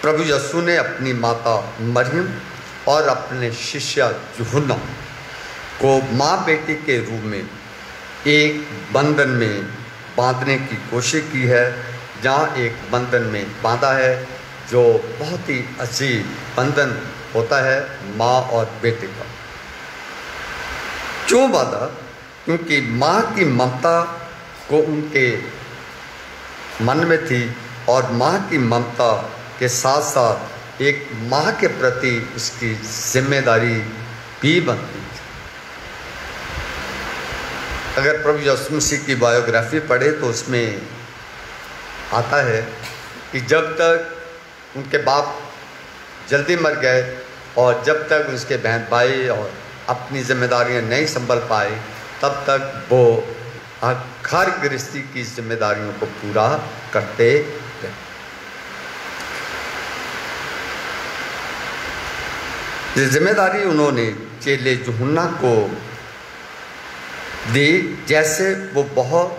[SPEAKER 1] प्रभु यीशु ने अपनी माता मरियम और अपने शिष्य यूहन्ना को माँ बेटी के रूप में एक बंधन में बांधने की कोशिश की है, जहाँ एक बंधन में बांधा है जो बहुत ही अजीब बंधन होता है माँ और बेटे का। क्यों बांधा? क्योंकि माँ की ममता को उनके मन में थी और माँ की ममता के साथ साथ एक माँ के प्रति इसकी जिम्मेदारी भी बनती थी। अगर प्रभु यीशु मसीह की बायोग्राफी पढ़े तो उसमें आता है कि जब तक उनके बाप जल्दी मर गए और जब तक उसके बहन भाई और अपनी जिम्मेदारियां नहीं संभल पाए, तब तक वो घर गृहस्थी की जिम्मेदारियों को पूरा करते रहे। ये जिम्मेदारी उन्होंने चेले यूहन्ना को दी, जैसे वो बहुत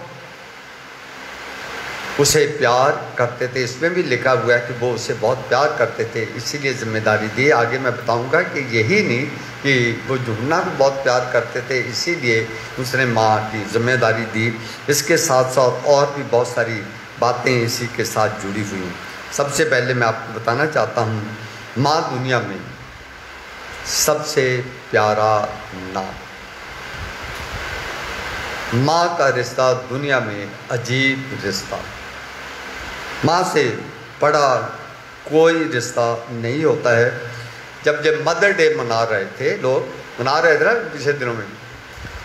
[SPEAKER 1] उसे प्यार करते थे। इसमें भी लिखा हुआ है कि वो उसे बहुत प्यार करते थे, इसीलिए जिम्मेदारी दी। आगे मैं बताऊंगा कि यही नहीं कि वो यूहन्ना को बहुत प्यार करते थे, इसीलिए उसने माँ की जिम्मेदारी दी। इसके साथ साथ और भी बहुत सारी बातें इसी के साथ जुड़ी हुई हैं। सबसे पहले मैं आपको बताना चाहता हूँ, माँ दुनिया में सबसे प्यारा नाम। माँ का रिश्ता दुनिया में अजीब रिश्ता, माँ से बड़ा कोई रिश्ता नहीं होता है। जब मदर डे मना रहे थे, लोग मना रहे थे ना पिछले दिनों में,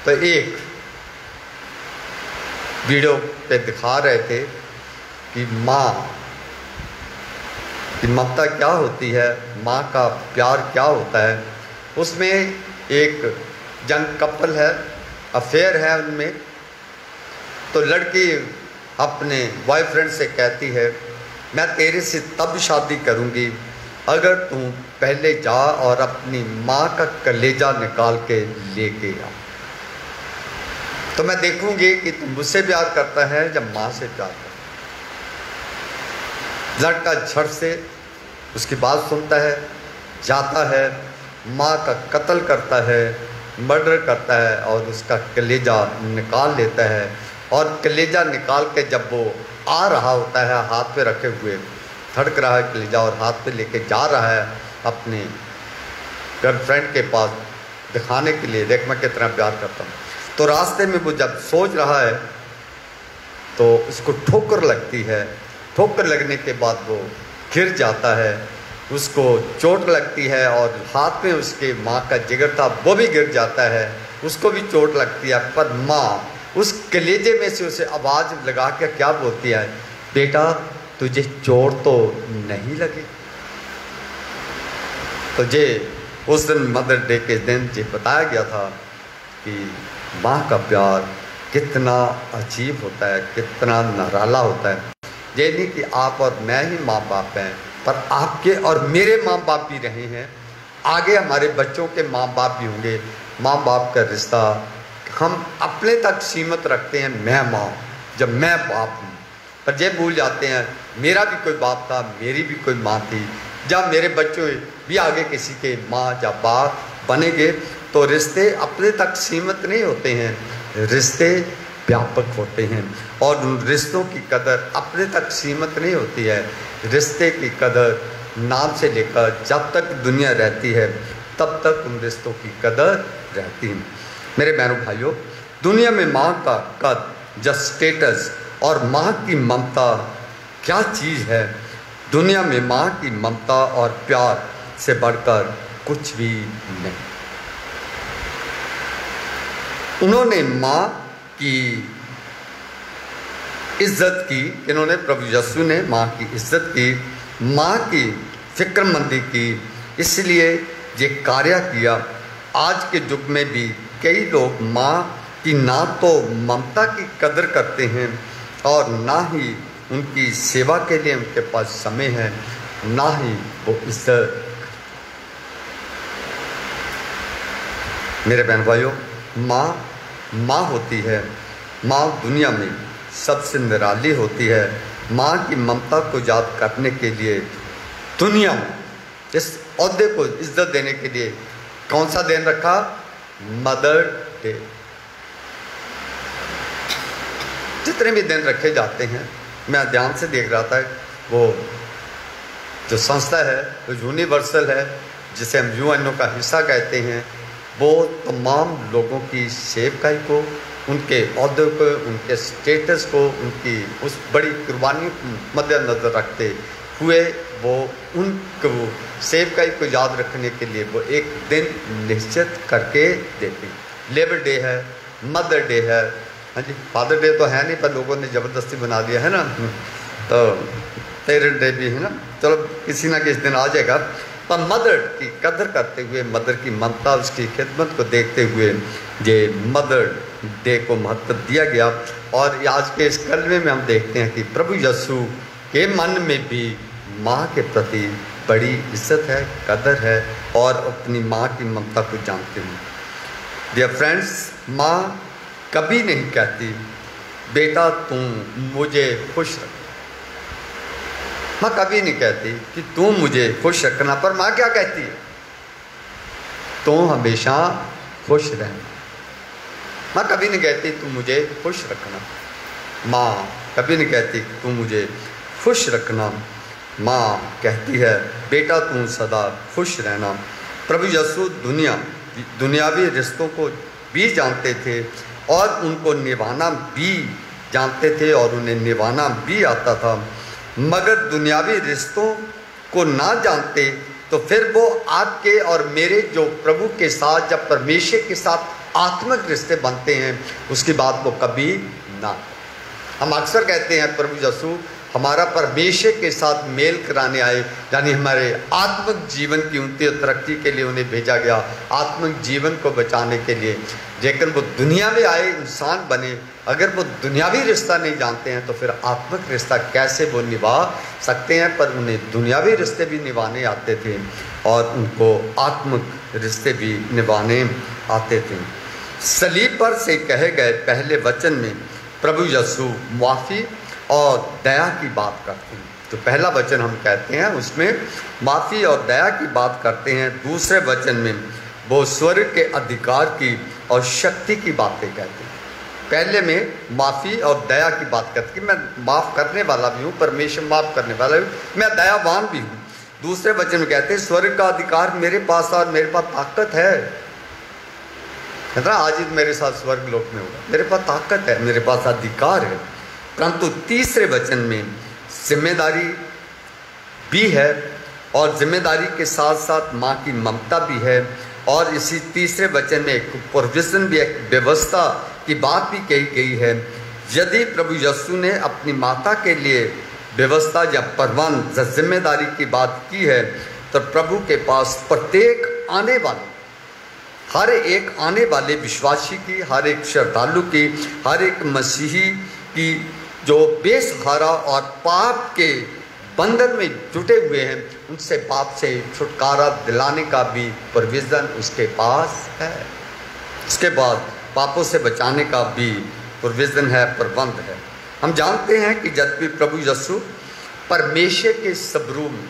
[SPEAKER 1] तो एक वीडियो पे दिखा रहे थे कि माँ की ममता क्या होती है, माँ का प्यार क्या होता है। उसमें एक यंग कपल है, अफेयर है उनमें, तो लड़की अपने बॉयफ्रेंड से कहती है, मैं तेरे से तब शादी करूँगी अगर तू पहले जा और अपनी माँ का कलेजा निकाल के लेके आ, तो मैं देखूंगी कि तू मुझसे प्यार करता है जब माँ से प्यार करता है। लड़का झट से उसकी बात सुनता है, जाता है, माँ का कत्ल करता है, मर्डर करता है और उसका कलेजा निकाल लेता है। और कलेजा निकाल के जब वो आ रहा होता है, हाथ पे रखे हुए धड़क रहा है कलेजा और हाथ पे लेके जा रहा है अपने गर्लफ्रेंड के पास दिखाने के लिए, देख मैं कितना प्यार करता हूँ। तो रास्ते में वो जब सोच रहा है तो उसको ठोकर लगती है। ठोकर लगने के बाद वो गिर जाता है, उसको चोट लगती है और हाथ में उसके माँ का जिगर था, वो भी गिर जाता है, उसको भी चोट लगती है। पर माँ उस कलेजे में से उसे आवाज़ लगा के क्या बोलती है, बेटा तुझे चोट तो नहीं लगी। तो ये उस दिन मदर डे के दिन ये बताया गया था कि माँ का प्यार कितना अजीब होता है, कितना निराला होता है। ये नहीं कि आप और मैं ही माँ बाप हैं, पर आपके और मेरे माँ बाप भी रहे हैं, आगे हमारे बच्चों के माँ बाप भी होंगे। माँ बाप का रिश्ता हम अपने तक सीमित रखते हैं, मैं माँ जब मैं बाप हूँ, पर ये भूल जाते हैं मेरा भी कोई बाप था, मेरी भी कोई माँ थी। जब मेरे बच्चे भी आगे किसी के माँ या बाप बनेंगे तो रिश्ते अपने तक सीमित नहीं होते हैं, रिश्ते व्यापक होते हैं। और उन रिश्तों की कदर अपने तक सीमित नहीं होती है, रिश्ते की कदर नाम से लेकर जब तक दुनिया रहती है तब तक उन रिश्तों की कदर रहती है। मेरे बहनों भाइयों, दुनिया में माँ का कद या स्टेटस और माँ की ममता क्या चीज़ है। दुनिया में माँ की ममता और प्यार से बढ़कर कुछ भी नहीं। उन्होंने माँ की इज्जत की, इन्होंने प्रभु यीशु ने माँ की इज्जत की, माँ की फिक्रमंदी की, इसलिए ये कार्य किया। आज के युग में भी कई लोग माँ की ना तो ममता की कदर करते हैं और ना ही उनकी सेवा के लिए उनके पास समय है, ना ही वो इज्जत। मेरे बहन भाइयों, माँ होती है, माँ दुनिया में सबसे निराली होती है। माँ की ममता को याद करने के लिए दुनिया में इस ओहदे को इज्जत देने के लिए कौन सा दिन रखा? Mother day. जितने भी दिन रखे जाते हैं, मैं ध्यान से देख रहा था, वो जो संस्था है वो यूनिवर्सल है, जिसे हम यूएनओ का हिस्सा कहते हैं, वो तमाम लोगों की सेवकाई को, उनके ओहदे को, उनके स्टेटस को, उनकी उस बड़ी कुर्बानी को मद्देनजर रखते हुए वो उनको सेवकाई को याद रखने के लिए वो एक दिन निश्चित करके देते हैं। लेबर डे है, मदर डे है, हाँ जी, फादर डे तो है नहीं पर लोगों ने ज़बरदस्ती बना दिया है ना, तो पेरेंट डे भी है ना, चलो किसी ना किसी दिन आ जाएगा। पर मदर की कदर करते हुए, मदर की ममता, उसकी खिदमत को देखते हुए ये मदर डे को महत्व दिया गया। और आज के इस कलमे में हम देखते हैं कि प्रभु यीशु के मन में भी माँ के प्रति बड़ी इज्जत है, कदर है और अपनी माँ की ममता को जानते हैं। डियर फ्रेंड्स, माँ कभी नहीं कहती बेटा तुम मुझे खुश रख, माँ कभी नहीं कहती कि तुम मुझे खुश रखना, पर माँ क्या कहती है? तो हमेशा खुश रहना। माँ कभी नहीं कहती तू मुझे खुश रखना, माँ कभी नहीं कहती तू मुझे खुश रखना, माँ कहती है बेटा तू सदा खुश रहना। प्रभु यीशु दुनियावी रिश्तों को भी जानते थे और उनको निभाना भी जानते थे और उन्हें निभाना भी आता था, मगर दुनियावी रिश्तों को ना जानते तो फिर वो आपके और मेरे जो प्रभु के साथ, जब परमेश्वर के साथ आत्मिक रिश्ते बनते हैं, उसकी बात वो कभी ना। हम अक्सर कहते हैं प्रभु यीशु हमारा परमेश्वर के साथ मेल कराने आए, यानी हमारे आत्मिक जीवन की उन्नति और तरक्की के लिए उन्हें भेजा गया, आत्मिक जीवन को बचाने के लिए। लेकिन वो दुनिया में आए, इंसान बने, अगर वो दुनियावी रिश्ता नहीं जानते हैं तो फिर आत्मिक रिश्ता कैसे वो निभा सकते हैं। पर उन्हें दुनियावी रिश्ते भी निभाने आते थे और उनको आत्मिक रिश्ते भी निभाने आते थे। सलीब पर से कहे गए पहले वचन में प्रभु यीशु माफ़ी और दया की बात करते हैं। तो पहला वचन हम कहते हैं उसमें माफ़ी और दया की बात करते हैं, दूसरे वचन में वो स्वर्ग के अधिकार की और शक्ति की बातें कहते हैं। पहले में माफ़ी और दया की बात करते हैं, मैं माफ़ करने वाला भी हूँ, परमेश्वर माफ़ करने वाला भी, मैं दयावान भी हूँ। दूसरे वचन में कहते हैं स्वर्ग का अधिकार मेरे पास और मेरे पास ताकत है ना, आज मेरे साथ स्वर्ग लोक में होगा, मेरे पास ताकत है, मेरे पास अधिकार है। परंतु तीसरे वचन में जिम्मेदारी भी है और जिम्मेदारी के साथ साथ माँ की ममता भी है। और इसी तीसरे वचन में एक प्रोविजन भी, एक व्यवस्था की बात भी कही गई है। यदि प्रभु यीशु ने अपनी माता के लिए व्यवस्था या प्रबंध या जिम्मेदारी की बात की है, तो प्रभु के पास प्रत्येक आने वाले, हर एक आने वाले विश्वासी की, हर एक श्रद्धालु की, हर एक मसीही की जो बेसहारा और पाप के बंधन में जुटे हुए हैं, उनसे पाप से छुटकारा दिलाने का भी प्रोविज़न उसके पास है। उसके बाद पापों से बचाने का भी प्रोविज़न है, प्रबंध है। हम जानते हैं कि जब भी प्रभु यीशु परमेश्वर के स्वरूप में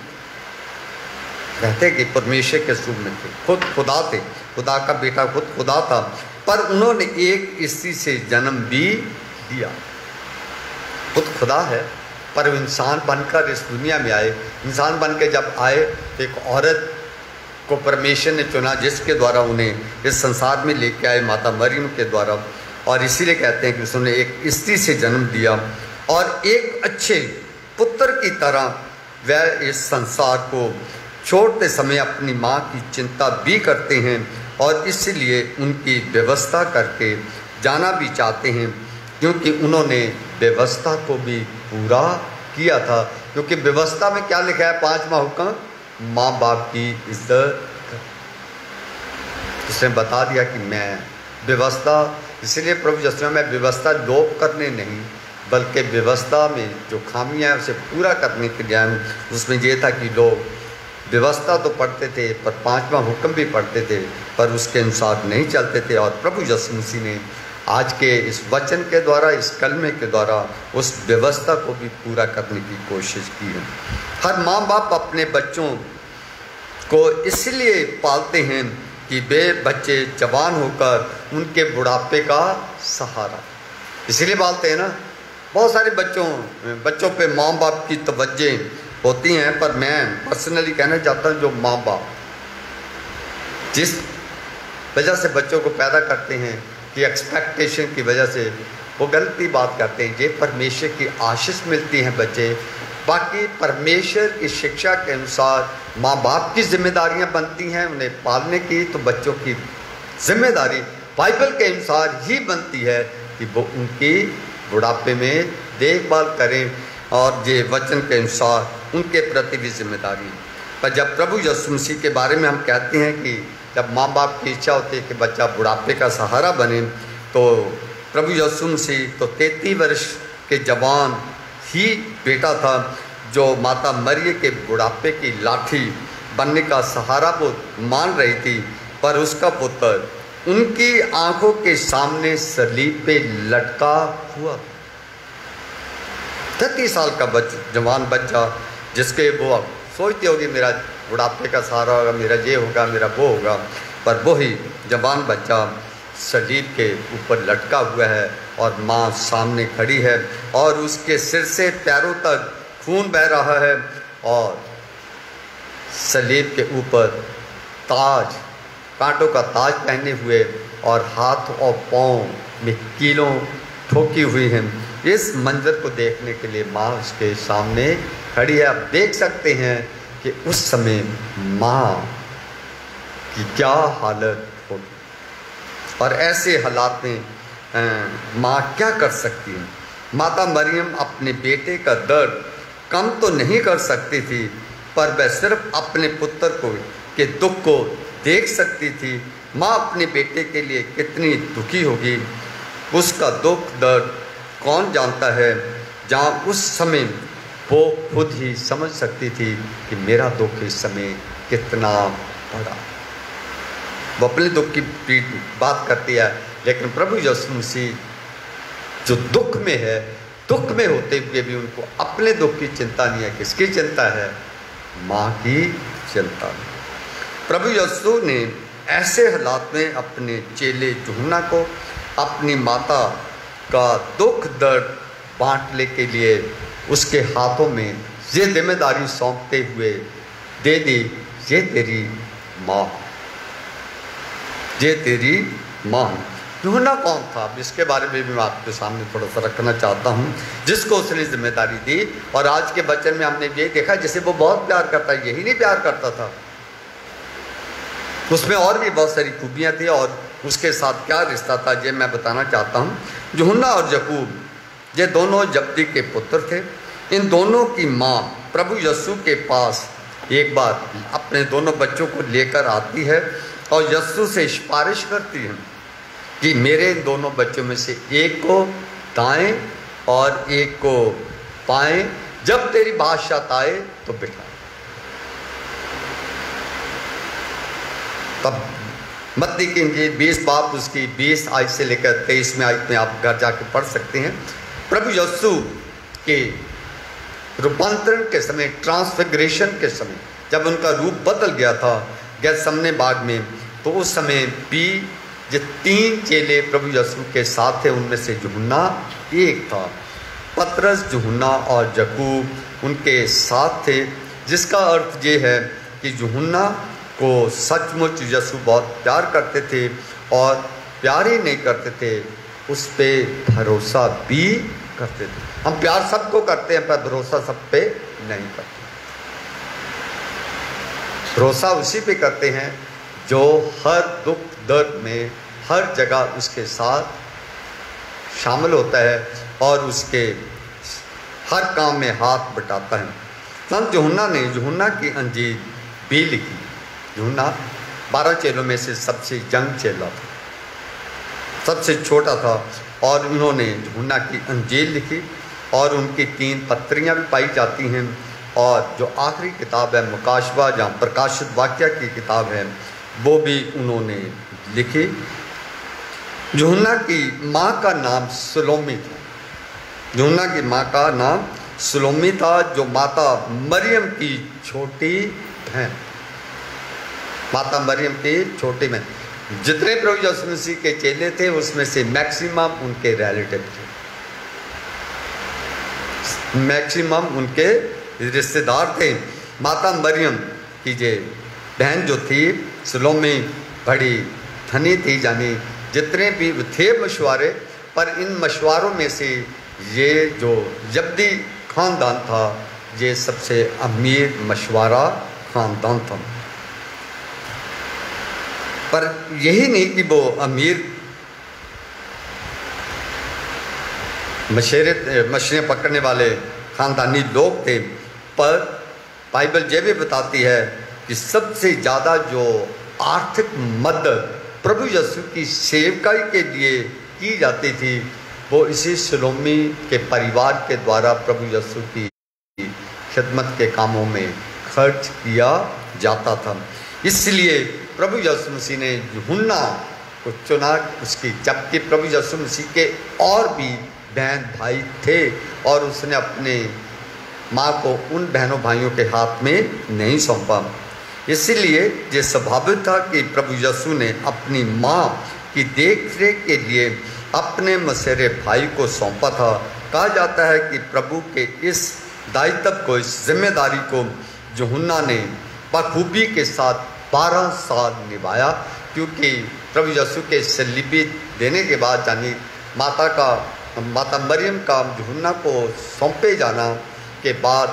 [SPEAKER 1] कहते कि परमेश्वर के स्वरूप में थे, खुद खुदा थे, खुदा का बेटा खुद खुदा था, पर उन्होंने एक स्त्री से जन्म भी दिया। खुद खुदा है पर इंसान बनकर इस दुनिया में आए। इंसान बन के जब आए तो एक औरत को परमेश्वर ने चुना, जिसके द्वारा उन्हें इस संसार में लेके आए, माता मरियम के द्वारा। और इसीलिए कहते हैं कि उसने एक स्त्री से जन्म दिया और एक अच्छे पुत्र की तरह वह इस संसार को छोड़ते समय अपनी माँ की चिंता भी करते हैं और इसलिए उनकी व्यवस्था करके जाना भी चाहते हैं, क्योंकि उन्होंने व्यवस्था को भी पूरा किया था। क्योंकि व्यवस्था में क्या लिखा है? 5वां हुक्म, माँ बाप की इज्जत। उसने बता दिया कि मैं व्यवस्था, इसलिए प्रभु यीशु में व्यवस्था लोप करने नहीं, बल्कि व्यवस्था में जो खामियां हैं उसे पूरा करने के लिए उसमें यह था कि लोग व्यवस्था तो पढ़ते थे पर 5वां हुक्म भी पढ़ते थे, पर उसके अनुसार नहीं चलते थे। और प्रभु यीशु मसीह ने आज के इस वचन के द्वारा, इस कलमे के द्वारा उस व्यवस्था को भी पूरा करने की कोशिश की है। हर माँ बाप अपने बच्चों को इसलिए पालते हैं कि वे बच्चे जवान होकर उनके बुढ़ापे का सहारा, इसीलिए पालते हैं ना। बहुत सारे बच्चों पे माँ बाप की तवज्जो होती हैं, पर मैं पर्सनली कहना चाहता हूँ जो माँ बाप जिस वजह से बच्चों को पैदा करते हैं कि एक्सपेक्टेशन की वजह से वो गलती बात करते हैं। ये परमेश्वर की आशीष मिलती हैं बच्चे, बाकी परमेश्वर की शिक्षा के अनुसार माँ बाप की जिम्मेदारियाँ बनती हैं उन्हें पालने की। तो बच्चों की जिम्मेदारी बाइबल के अनुसार ही बनती है कि वो उनकी बुढ़ापे में देखभाल करें और ये वचन के अनुसार उनके प्रति भी जिम्मेदारी है। पर जब प्रभु यीशु मसीह के बारे में हम कहते हैं कि जब माँ बाप की इच्छा होती है कि बच्चा बुढ़ापे का सहारा बने, तो प्रभु यीशु मसीह तो 33 वर्ष के जवान ही बेटा था जो माता मरियम के बुढ़ापे की लाठी बनने का सहारा वो मान रही थी, पर उसका पुत्र उनकी आंखों के सामने सलीब पे लटका हुआ। 33 साल का जवान बच्चा जिसके वो सोचते होगी मेरा बुढ़ापे का सहारा होगा, मेरा ये होगा, मेरा वो होगा, पर वही जवान बच्चा सलीब के ऊपर लटका हुआ है और माँ सामने खड़ी है और उसके सिर से पैरों तक खून बह रहा है और सलीब के ऊपर ताज, कांटों का ताज पहने हुए और हाथ और पाँव में कीलों ठोकी हुई हैं। इस मंजर को देखने के लिए माँ उसके सामने खड़ी है। आप देख सकते हैं कि उस समय माँ की क्या हालत होगी और ऐसे हालात में माँ क्या कर सकती है। माता मरियम अपने बेटे का दर्द कम तो नहीं कर सकती थी, पर वह सिर्फ अपने पुत्र के दुख को देख सकती थी। माँ अपने बेटे के लिए कितनी दुखी होगी, उसका दुख दर्द कौन जानता है। जहाँ उस समय वो खुद ही समझ सकती थी कि मेरा दुख इस समय कितना बड़ा। वो अपने दुख की बात करती है, लेकिन प्रभु यीशु मसीह जो दुख में है, दुख में होते हुए भी उनको अपने दुख की चिंता नहीं है। किसकी चिंता है? माँ की चिंता। प्रभु यीशु ने ऐसे हालात में अपने चेले यूहन्ना को अपनी माता का दुख दर्द बांटने के लिए उसके हाथों में ये जिम्मेदारी सौंपते हुए दे दी, ये तेरी माँ, ये तेरी माँ। यूहन्ना कौन था? अब इसके बारे में भी मैं आपके सामने थोड़ा सा रखना चाहता हूँ, जिसको उसने जिम्मेदारी दी। और आज के वचन में हमने ये देखा जैसे वो बहुत प्यार करता है, यही नहीं प्यार करता था, उसमें और भी बहुत सारी खूबियाँ थी और उसके साथ क्या रिश्ता था ये मैं बताना चाहता हूँ। यूहन्ना और याकूब ये दोनों जब्दी के पुत्र थे। इन दोनों की माँ प्रभु यीशु के पास एक बार अपने दोनों बच्चों को लेकर आती है और यीशु से सिफारिश करती है कि मेरे इन दोनों बच्चों में से एक को दाएं और एक को बाएं, जब तेरी बादशाह आए तो बिठा। तब मत्ती की इंजील 20 बाब उसकी 20 आयत से लेकर 23 आयत में आप घर जाके पढ़ सकते हैं। प्रभु यीशु के रूपांतरण के समय, ट्रांसफिगरेशन के समय, जब उनका रूप बदल गया था गेतसमने बाग में, तो उस समय भी जो 3 चेले प्रभु यीशु के साथ थे, उनमें से यूहन्ना एक था। पतरस, यूहन्ना और याकूब उनके साथ थे, जिसका अर्थ ये है कि यूहन्ना को सचमुच यीशु बहुत प्यार करते थे और प्यार ही नहीं करते थे, उस पर भरोसा भी करते थे। हम प्यार सबको करते हैं पर भरोसा सब पे नहीं करते। भरोसा उसी पे करते हैं जो हर दुख दर्द में हर जगह उसके साथ शामिल होता है और उसके हर काम में हाथ बटाता है। संत यूहन्ना ने यूहन्ना की अंजील भी लिखी। यूहन्ना 12 चेलों में से सबसे यंग चेला था, सबसे छोटा था, और उन्होंने यूहन्ना की अंजील लिखी और उनकी 3 पत्रियाँ भी पाई जाती हैं। और जो आखिरी किताब है मुकाशवा, जहाँ प्रकाशित वाक्य की किताब है, वो भी उन्होंने लिखी। यूहन्ना की माँ का नाम सलोमी था। यूहन्ना की माँ का नाम सलोमी था, जो माता मरियम की छोटी बहन, माता मरियम की छोटी बहन। जितने प्रभु यीशु मसीह के चेले थे उसमें से मैक्सिमम उनके रिलेटिव थे, मैक्सिमम उनके रिश्तेदार थे। माता मरियम की जे बहन जो थी सलोमी बड़ी धनी थी, यानी जितने भी थे मशवारे, पर इन मशवारों में से ये जो जब्दी ख़ानदान था ये सबसे अमीर मशवारा ख़ानदान था। पर यही नहीं कि वो अमीर मछलियाँ पकड़ने वाले ख़ानदानी लोग थे, पर बाइबल ये भी बताती है कि सबसे ज़्यादा जो आर्थिक मदद प्रभु यीशु की सेवकाई के लिए की जाती थी वो इसी सलोमी के परिवार के द्वारा प्रभु यीशु की खिदमत के कामों में खर्च किया जाता था। इसलिए प्रभु यीशु मसीह ने यूहन्ना को चुना उसकी, जबकि प्रभु यीशु मसीह के और भी बहन भाई थे और उसने अपने माँ को उन बहनों भाइयों के हाथ में नहीं सौंपा। इसीलिए ये स्वाभाविक था कि प्रभु यीशु ने अपनी माँ की देखरेख के लिए अपने मसेरे भाई को सौंपा था। कहा जाता है कि प्रभु के इस दायित्व को, इस जिम्मेदारी को यूहन्ना ने बखूबी के साथ 12 साल निभाया, क्योंकि प्रभु यीशु के सलीबी देने के बाद यानी माता मरियम का यूहन्ना को सौंपे जाना के बाद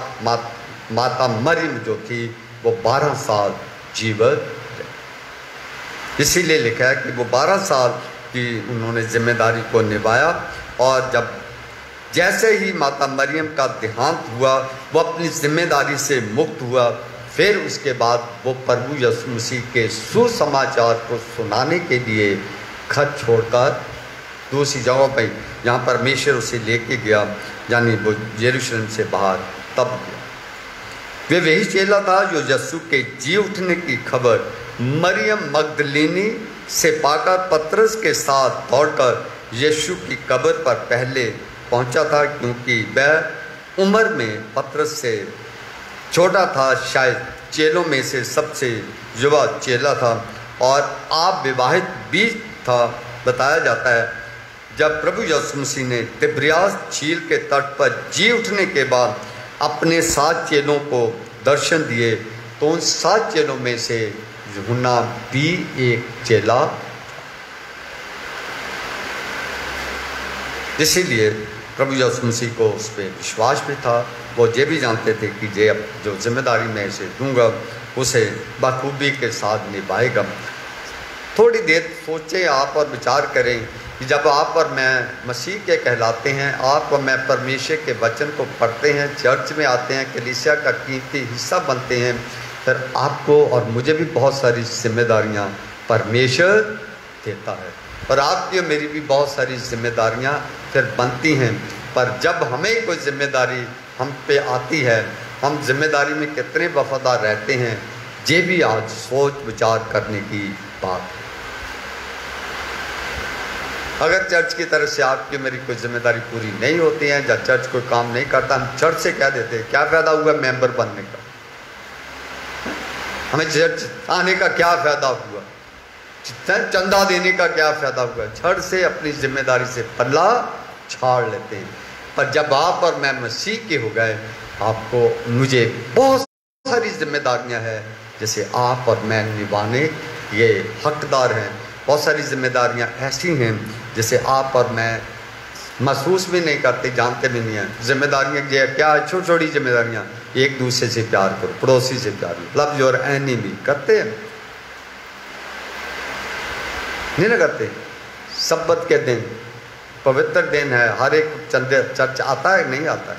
[SPEAKER 1] माता मरियम जो थी वो 12 साल जीवित रही। इसीलिए लिखा है कि वो 12 साल की उन्होंने जिम्मेदारी को निभाया, और जब जैसे ही माता मरियम का देहांत हुआ वो अपनी जिम्मेदारी से मुक्त हुआ। फिर उसके बाद वो प्रभु यीशु मसीह के सुसमाचार को सुनाने के लिए घर छोड़कर दूसरी जगह पर जहाँ परमेश्वर उसे लेके गया, यानी वो यरूशलेम से बाहर तब गया। वे वही चेला था जो यीशु के जी उठने की खबर मरियम मगदलीनी से पाकर पतरस के साथ दौड़कर यीशु की कब्र पर पहले पहुंचा था, क्योंकि वह उम्र में पतरस से छोटा था, शायद चेलों में से सबसे युवा चेला था और आप विवाहित भी था। बताया जाता है जब प्रभु यीशु मसीह ने तिब्रियास झील के तट पर जी उठने के बाद अपने 7 चेलों को दर्शन दिए, तो उन 7 चेलों में से यूहन्ना भी एक चेला। इसीलिए प्रभु यीशु मसीह को उस पर विश्वास भी था। वो ये भी जानते थे कि ये अब जो जिम्मेदारी मैं इसे दूंगा उसे बखूबी के साथ निभाएगा। थोड़ी देर सोचें आप और विचार करें कि जब आप और मैं मसीह के कहलाते हैं, आप और मैं परमेश्वर के वचन को पढ़ते हैं, चर्च में आते हैं, कलीसिया का कीमती हिस्सा बनते हैं, फिर आपको और मुझे भी बहुत सारी जिम्मेदारियां परमेश्वर देता है, और आपकी और मेरी भी बहुत सारी जिम्मेदारियां फिर बनती हैं। पर जब हमें कोई जिम्मेदारी हम पे आती है, हम जिम्मेदारी में कितने वफादार रहते हैं, ये भी आज सोच विचार करने की बात है। अगर चर्च की तरफ से आपकी मेरी कोई जिम्मेदारी पूरी नहीं होती है, जब चर्च कोई काम नहीं करता, हम चर्च से क्या देते हैं? क्या फ़ायदा हुआ मेंबर बनने का? हमें चर्च आने का क्या फ़ायदा हुआ? चंदा देने का क्या फ़ायदा हुआ? चर्च से अपनी जिम्मेदारी से पल्ला छाड़ लेते हैं। पर जब आप और मैं मसीह के हो गए, आपको मुझे बहुत सारी जिम्मेदारियां हैं जैसे आप और मैं निभाने ये हकदार हैं। बहुत सारी जिम्मेदारियां ऐसी हैं जैसे आप और मैं महसूस भी नहीं करते, जानते भी नहीं हैं। जिम्मेदारियां क्या है? छोटी छोटी जिम्मेदारियां, एक दूसरे से प्यार करो, पड़ोसी से प्यार करो, लव योर एनिमी, करते हैं नहीं ना? करते। सब्बत के दिन पवित्र दिन है, हर एक चर्च आता है नहीं आता है?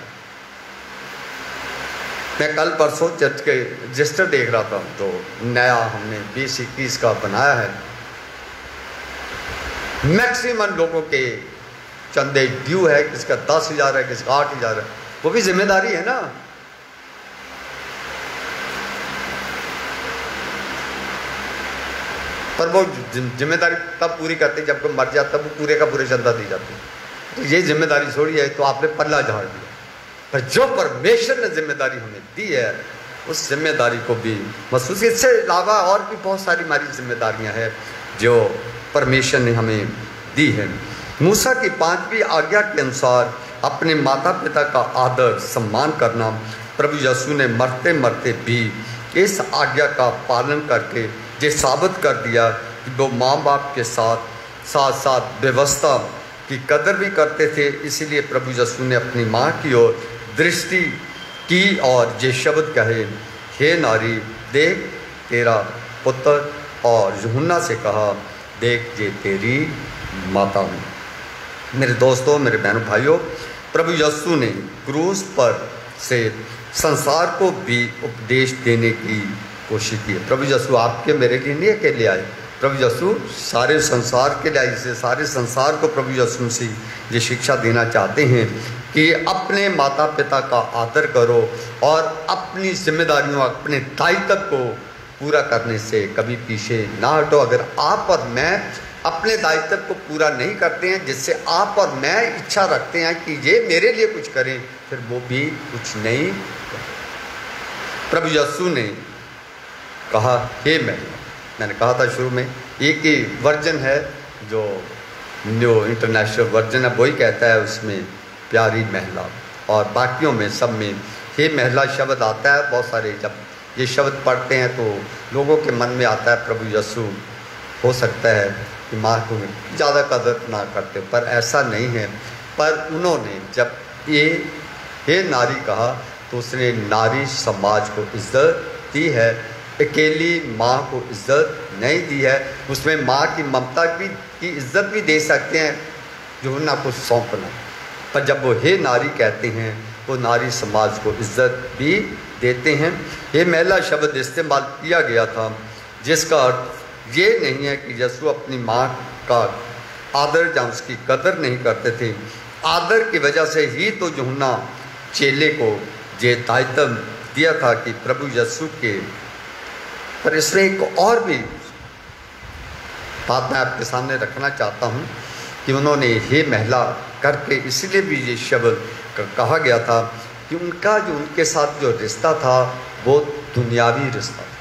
[SPEAKER 1] मैं कल परसों चर्च के रजिस्टर देख रहा था, तो नया हमने 20-21 का बनाया है। मैक्सिमम लोगों के चंदे ड्यू है, किसका 10,000 है, किसका 8,000 है। वो भी जिम्मेदारी है ना। पर वो जिम्मेदारी तब पूरी करते जब कोई मर जाता, वो पूरे का पूरे चंदा दी जाती। तो ये जिम्मेदारी छोड़ी है तो आपने पल्ला झाड़ दिया। पर जो परमेश्वर ने जिम्मेदारी हमें दी है, उस जिम्मेदारी को भी महसूस। इससे अलावा और भी बहुत सारी हमारी जिम्मेदारियां हैं जो परमेश्वर ने हमें दी है। मूसा की 5वीं आज्ञा के अनुसार अपने माता पिता का आदर सम्मान करना, प्रभु यीशु ने मरते मरते भी इस आज्ञा का पालन करके ये साबित कर दिया कि वो माँ बाप के साथ साथ व्यवस्था की कदर भी करते थे। इसीलिए प्रभु यीशु ने अपनी माँ की ओर दृष्टि की और ये शब्द कहे, हे नारी देख तेरा पुत्र, और यूहन्ना से कहा देख ये तेरी माता। मेरे दोस्तों, मेरे बहनों भाइयों, प्रभु यीशु ने क्रूस पर से संसार को भी उपदेश देने की कोशिश की है। प्रभु यीशु आपके मेरे लिए नहीं अकेले आए, प्रभु यीशु सारे संसार के लिए, इसे सारे संसार को प्रभु यीशु मसीह ये शिक्षा देना चाहते हैं कि अपने माता पिता का आदर करो और अपनी जिम्मेदारियों, अपने दायित्व को पूरा करने से कभी पीछे ना हटो। अगर आप और मैं अपने दायित्व को पूरा नहीं करते हैं, जिससे आप और मैं इच्छा रखते हैं कि ये मेरे लिए कुछ करें, फिर वो भी कुछ नहीं। प्रभु यीशु ने कहा हे महिला। मैंने कहा था शुरू में एक ही वर्जन है जो न्यू इंटरनेशनल वर्जन है, वही कहता है उसमें प्यारी महिला, और बाकियों में सब में हे महिला शब्द आता है। बहुत सारे जब ये शब्द पढ़ते हैं तो लोगों के मन में आता है प्रभु यीशु हो सकता है कि माँ को ज़्यादा कदर ना करते, पर ऐसा नहीं है। पर उन्होंने जब ये हे नारी कहा तो उसने नारी समाज को इज्जत दी है, अकेली माँ को इज्जत नहीं दी है। उसमें माँ की ममता की इज्जत भी दे सकते हैं जो ना कुछ सौंपना, पर जब वो हे नारी कहते हैं वो नारी समाज को इज्जत भी देते हैं। ये महिला शब्द इस्तेमाल किया गया था जिसका अर्थ ये नहीं है कि यीशु अपनी माँ का आदर या उसकी कदर नहीं करते थे। आदर की वजह से ही तो यूहन्ना चेले को ये दायित्व दिया था कि प्रभु यीशु के, पर इसमें एक और भी बात मैं आपके सामने रखना चाहता हूँ कि उन्होंने हे महिला करके इसलिए भी ये शब्द कहा गया था कि उनका जो उनके साथ जो रिश्ता था वो दुनियावी रिश्ता था,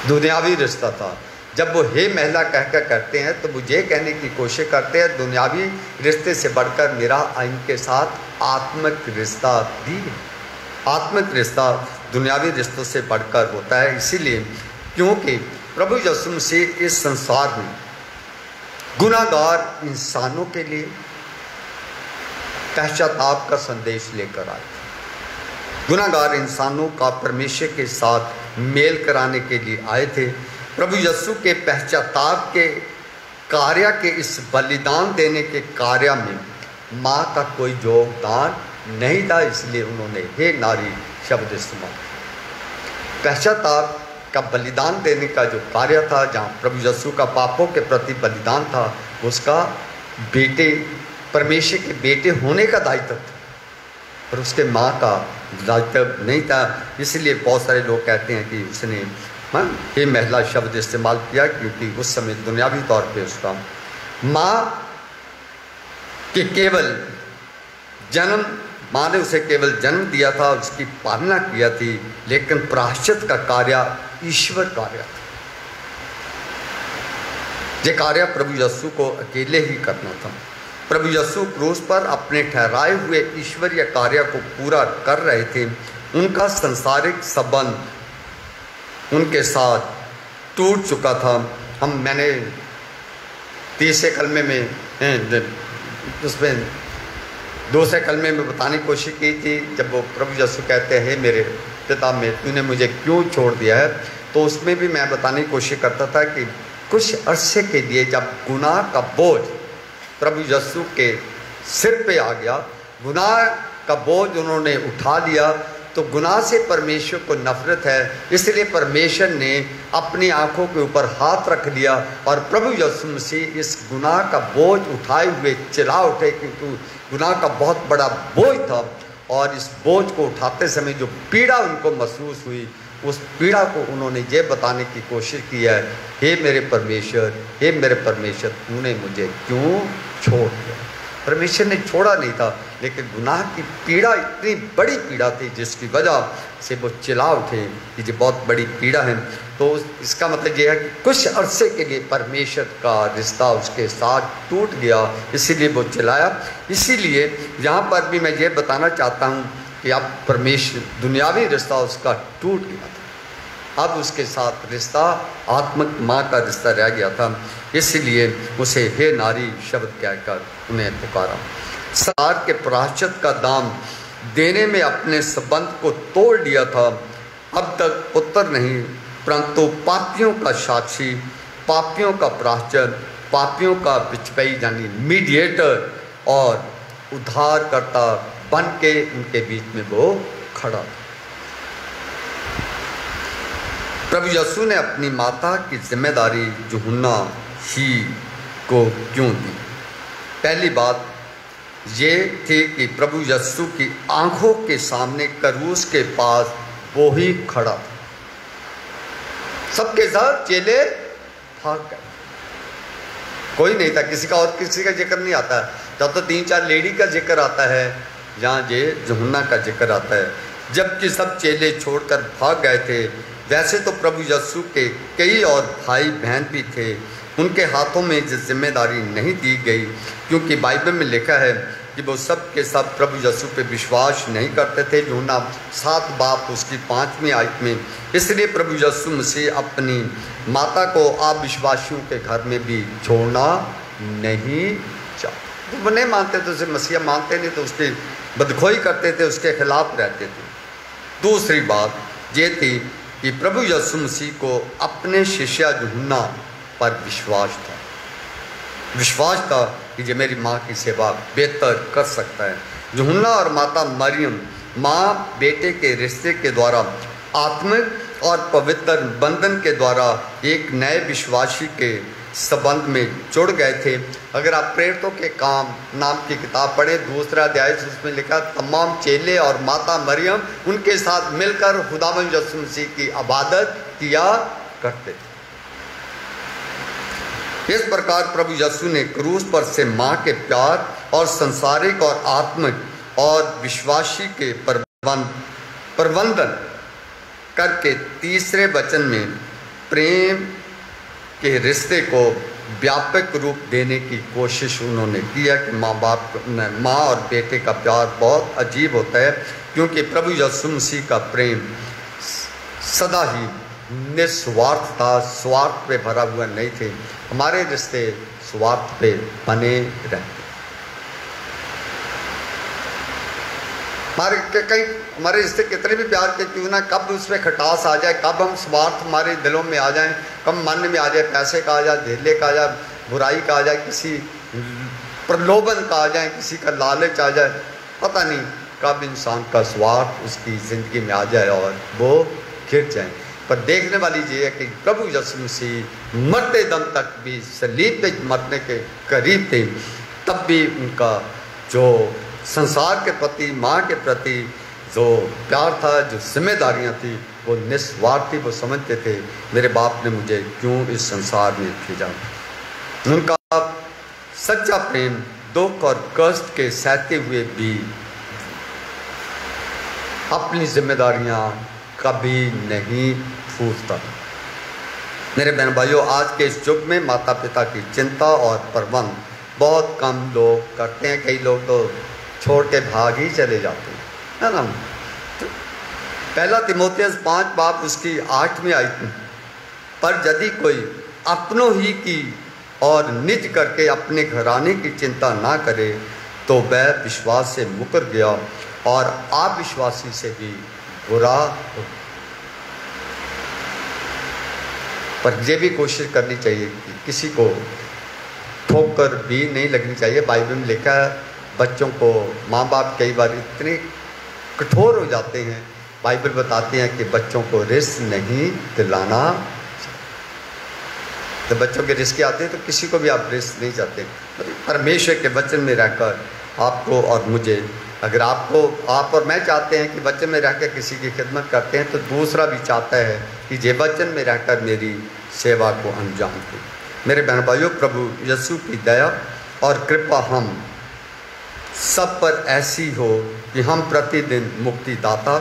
[SPEAKER 1] दुनियावी रिश्ता था। जब वो हे महिला कहकर करते हैं तो वो ये कहने की कोशिश करते हैं दुनियावी रिश्ते से बढ़कर मेरा इनके साथ आत्मिक रिश्ता भी है। आत्मिक रिश्ता दुनियावी रिश्तों से बढ़कर होता है, इसीलिए क्योंकि प्रभु यीशु मसीह इस संसार में गुनाहगार इंसानों के लिए पश्चाताप का संदेश लेकर आए। गुनाहगार इंसानों का परमेश्वर के साथ मेल कराने के लिए आए थे। प्रभु यीशु के पश्चाताप के कार्य के इस बलिदान देने के कार्य में माँ का कोई योगदान नहीं था, इसलिए उन्होंने हे नारी शब्द इस्तेमाल किया। पश्चाताप का बलिदान देने का जो कार्य था, जहाँ प्रभु यीशु का पापों के प्रति बलिदान था, उसका बेटे परमेश्वर के बेटे होने का दायित्व था, पर उसके माँ का दायित्व नहीं था। इसलिए बहुत सारे लोग कहते हैं कि उसने ये महिला शब्द इस्तेमाल किया क्योंकि उस समय दुनियावी तौर पे उसका माँ के केवल जन्म, माँ ने उसे केवल जन्म दिया था, उसकी पालना किया थी, लेकिन प्रायश्चित का कार्य ईश्वर कार्य था। ये कार्य प्रभु यीशु को अकेले ही करना था। प्रभु यीशु क्रूस पर अपने ठहराए हुए ईश्वरीय कार्य को पूरा कर रहे थे। उनका संसारिक संबंध उनके साथ टूट चुका था। मैंने 30 कलमे में उसमें 2 कलमे में बताने की कोशिश की थी। जब वो प्रभु यीशु कहते हैं मेरे पिता में तूने मुझे क्यों छोड़ दिया है, तो उसमें भी मैं बताने की कोशिश करता था कि कुछ अरसे के लिए जब गुनाह का बोझ प्रभु यीशु के सिर पे आ गया, गुनाह का बोझ उन्होंने उठा लिया, तो गुनाह से परमेश्वर को नफरत है, इसलिए परमेश्वर ने अपनी आंखों के ऊपर हाथ रख लिया और प्रभु यीशु मसीह इस गुनाह का बोझ उठाए हुए चिल्ला उठे, क्योंकि गुनाह का बहुत बड़ा बोझ था। और इस बोझ को उठाते समय जो पीड़ा उनको महसूस हुई, उस पीड़ा को उन्होंने ये बताने की कोशिश की है, हे मेरे परमेश्वर, हे मेरे परमेश्वर, तूने मुझे क्यों छोड़ दिया। परमेश्वर ने छोड़ा नहीं था, लेकिन गुनाह की पीड़ा इतनी बड़ी पीड़ा थी जिसकी वजह से वो चिल्ला उठे कि ये बहुत बड़ी पीड़ा है। तो इसका मतलब ये है कि कुछ अरसे के लिए परमेश्वर का रिश्ता उसके साथ टूट गया, इसीलिए वो चिल्लाया। इसीलिए यहाँ पर भी मैं ये बताना चाहता हूँ कि अब परमेश्वर दुनियावी रिश्ता उसका टूट गया था, अब उसके साथ रिश्ता आत्मिक माँ का रिश्ता रह गया था, इसलिए उसे हे नारी शब्द कहकर उन्हें पुकारा। संसार के प्रायश्चित का दाम देने में अपने संबंध को तोड़ लिया था। अब तक पुत्र नहीं परंतु पापियों का साक्षी, पापियों का प्रायश्चित, पापियों का बिचपई यानी मीडिएटर और उद्धारकर्ता बन के उनके बीच में वो खड़ा। प्रभु यीशु ने अपनी माता की जिम्मेदारी यूहन्ना ही को क्यों दी? पहली बात ये थी कि प्रभु यीशु की आंखों के सामने क्रूस के पास वो ही खड़ा था। सबके साथ चेले भाग गए, कोई नहीं था, किसी का और किसी का जिक्र नहीं आता। जब तो 3-4 लेडी का जिक्र आता है, जहाँ ये यूहन्ना का जिक्र आता है, जबकि सब चेले छोड़कर भाग गए थे। वैसे तो प्रभु यीशु के कई और भाई बहन भी थे, उनके हाथों में ये जिम्मेदारी नहीं दी गई, क्योंकि बाइबल में लिखा है कि वो सब के सब प्रभु यीशु पे विश्वास नहीं करते थे। यूहन्ना 7 बाब उसकी 5वीं आयत में। इसलिए प्रभु यीशु मसीह अपनी माता को अविश्वासियों के घर में भी छोड़ना नहीं चाहते। वो नहीं मानते तो उसे मसीहा मानते नहीं, तो उसकी बदखोई करते थे, उसके खिलाफ रहते थे। दूसरी बात ये थी कि प्रभु यीशु मसीह को अपने शिष्य यूहन्ना पर विश्वास था कि ये मेरी माँ की सेवा बेहतर कर सकता है। यूहन्ना और माता मरियम माँ बेटे के रिश्ते के द्वारा आत्मिक और पवित्र बंधन के द्वारा एक नए विश्वासी के संबंध में जुड़ गए थे। अगर आप प्रेरितों के काम नाम की किताब पढ़ें, 2 अध्याय, उसमें लिखा तमाम चेले और माता मरियम उनके साथ मिलकर खुदावंद यीशु मसीह की इबादत किया करते थे। इस प्रकार प्रभु यीशु ने क्रूस पर से माँ के प्यार और संसारिक और आत्मिक और विश्वासी के प्रबंधन करके तीसरे वचन में प्रेम के रिश्ते को व्यापक रूप देने की कोशिश उन्होंने किया कि माँ और बेटे का प्यार बहुत अजीब होता है, क्योंकि प्रभु यीशु मसीह का प्रेम सदा ही निस्वार्थ था, स्वार्थ पे भरा हुआ नहीं थे। हमारे रिश्ते स्वार्थ पे बने रहते। हमारे रिश्ते कितने भी प्यार के क्यों ना, कब उसमें खटास आ जाए, कब हम स्वार्थ हमारे दिलों में आ जाए, कब मन में आ जाए, पैसे का आ जाए, धेले का आ जाए, बुराई का आ जाए, किसी प्रलोभन का आ जाए, किसी का लालच आ जाए, पता नहीं कब इंसान का स्वार्थ उसकी ज़िंदगी में आ जाए और वो गिर जाए। पर देखने वाली ये है कि प्रभु यीशु मसीह मरते दम तक भी सलीब पे मरने के करीब थे, तब भी उनका जो संसार के प्रति, माँ के प्रति जो प्यार था, जो जिम्मेदारियाँ थी, वो निस्वार्थ थी। वो समझते थे मेरे बाप ने मुझे क्यों इस संसार में भेजा। उनका सच्चा प्रेम दुख और कष्ट के सहते हुए भी अपनी जिम्मेदारियाँ कभी नहीं भूलता। मेरे बहन भाइयों, आज के इस युग में माता पिता की चिंता और प्रबंध बहुत कम लोग करते हैं। कई लोग तो छोड़ के भाग ही चले जाते हैं, है ना। पहला तीमुथियुस 5 बाब उसकी 8वीं आयत में, पर यदि कोई अपनों ही की और निज करके अपने घराने की चिंता ना करे तो वह विश्वास से मुकर गया और अविश्वासी से भी बुरा हो। पर यह भी कोशिश करनी चाहिए कि किसी को ठोकर भी नहीं लगनी चाहिए। बाइबल में लिखा है बच्चों को माँ बाप कई बार इतने कठोर हो जाते हैं, बाइबल बताते हैं कि बच्चों को रिस्क नहीं दिलाना। तो बच्चों के रिस्क आते हैं तो किसी को भी आप रिस्क नहीं चाहते। परमेश्वर के वचन में रहकर आपको और मुझे, अगर आप और मैं चाहते हैं कि वचन में रहकर किसी की खिदमत करते हैं, तो दूसरा भी चाहता है कि ये वचन में रहकर मेरी सेवा को अंजाम दे। मेरे बहन भाइयों, प्रभु यीशु की दया और कृपा हम सब पर ऐसी हो कि हम प्रतिदिन मुक्तिदाता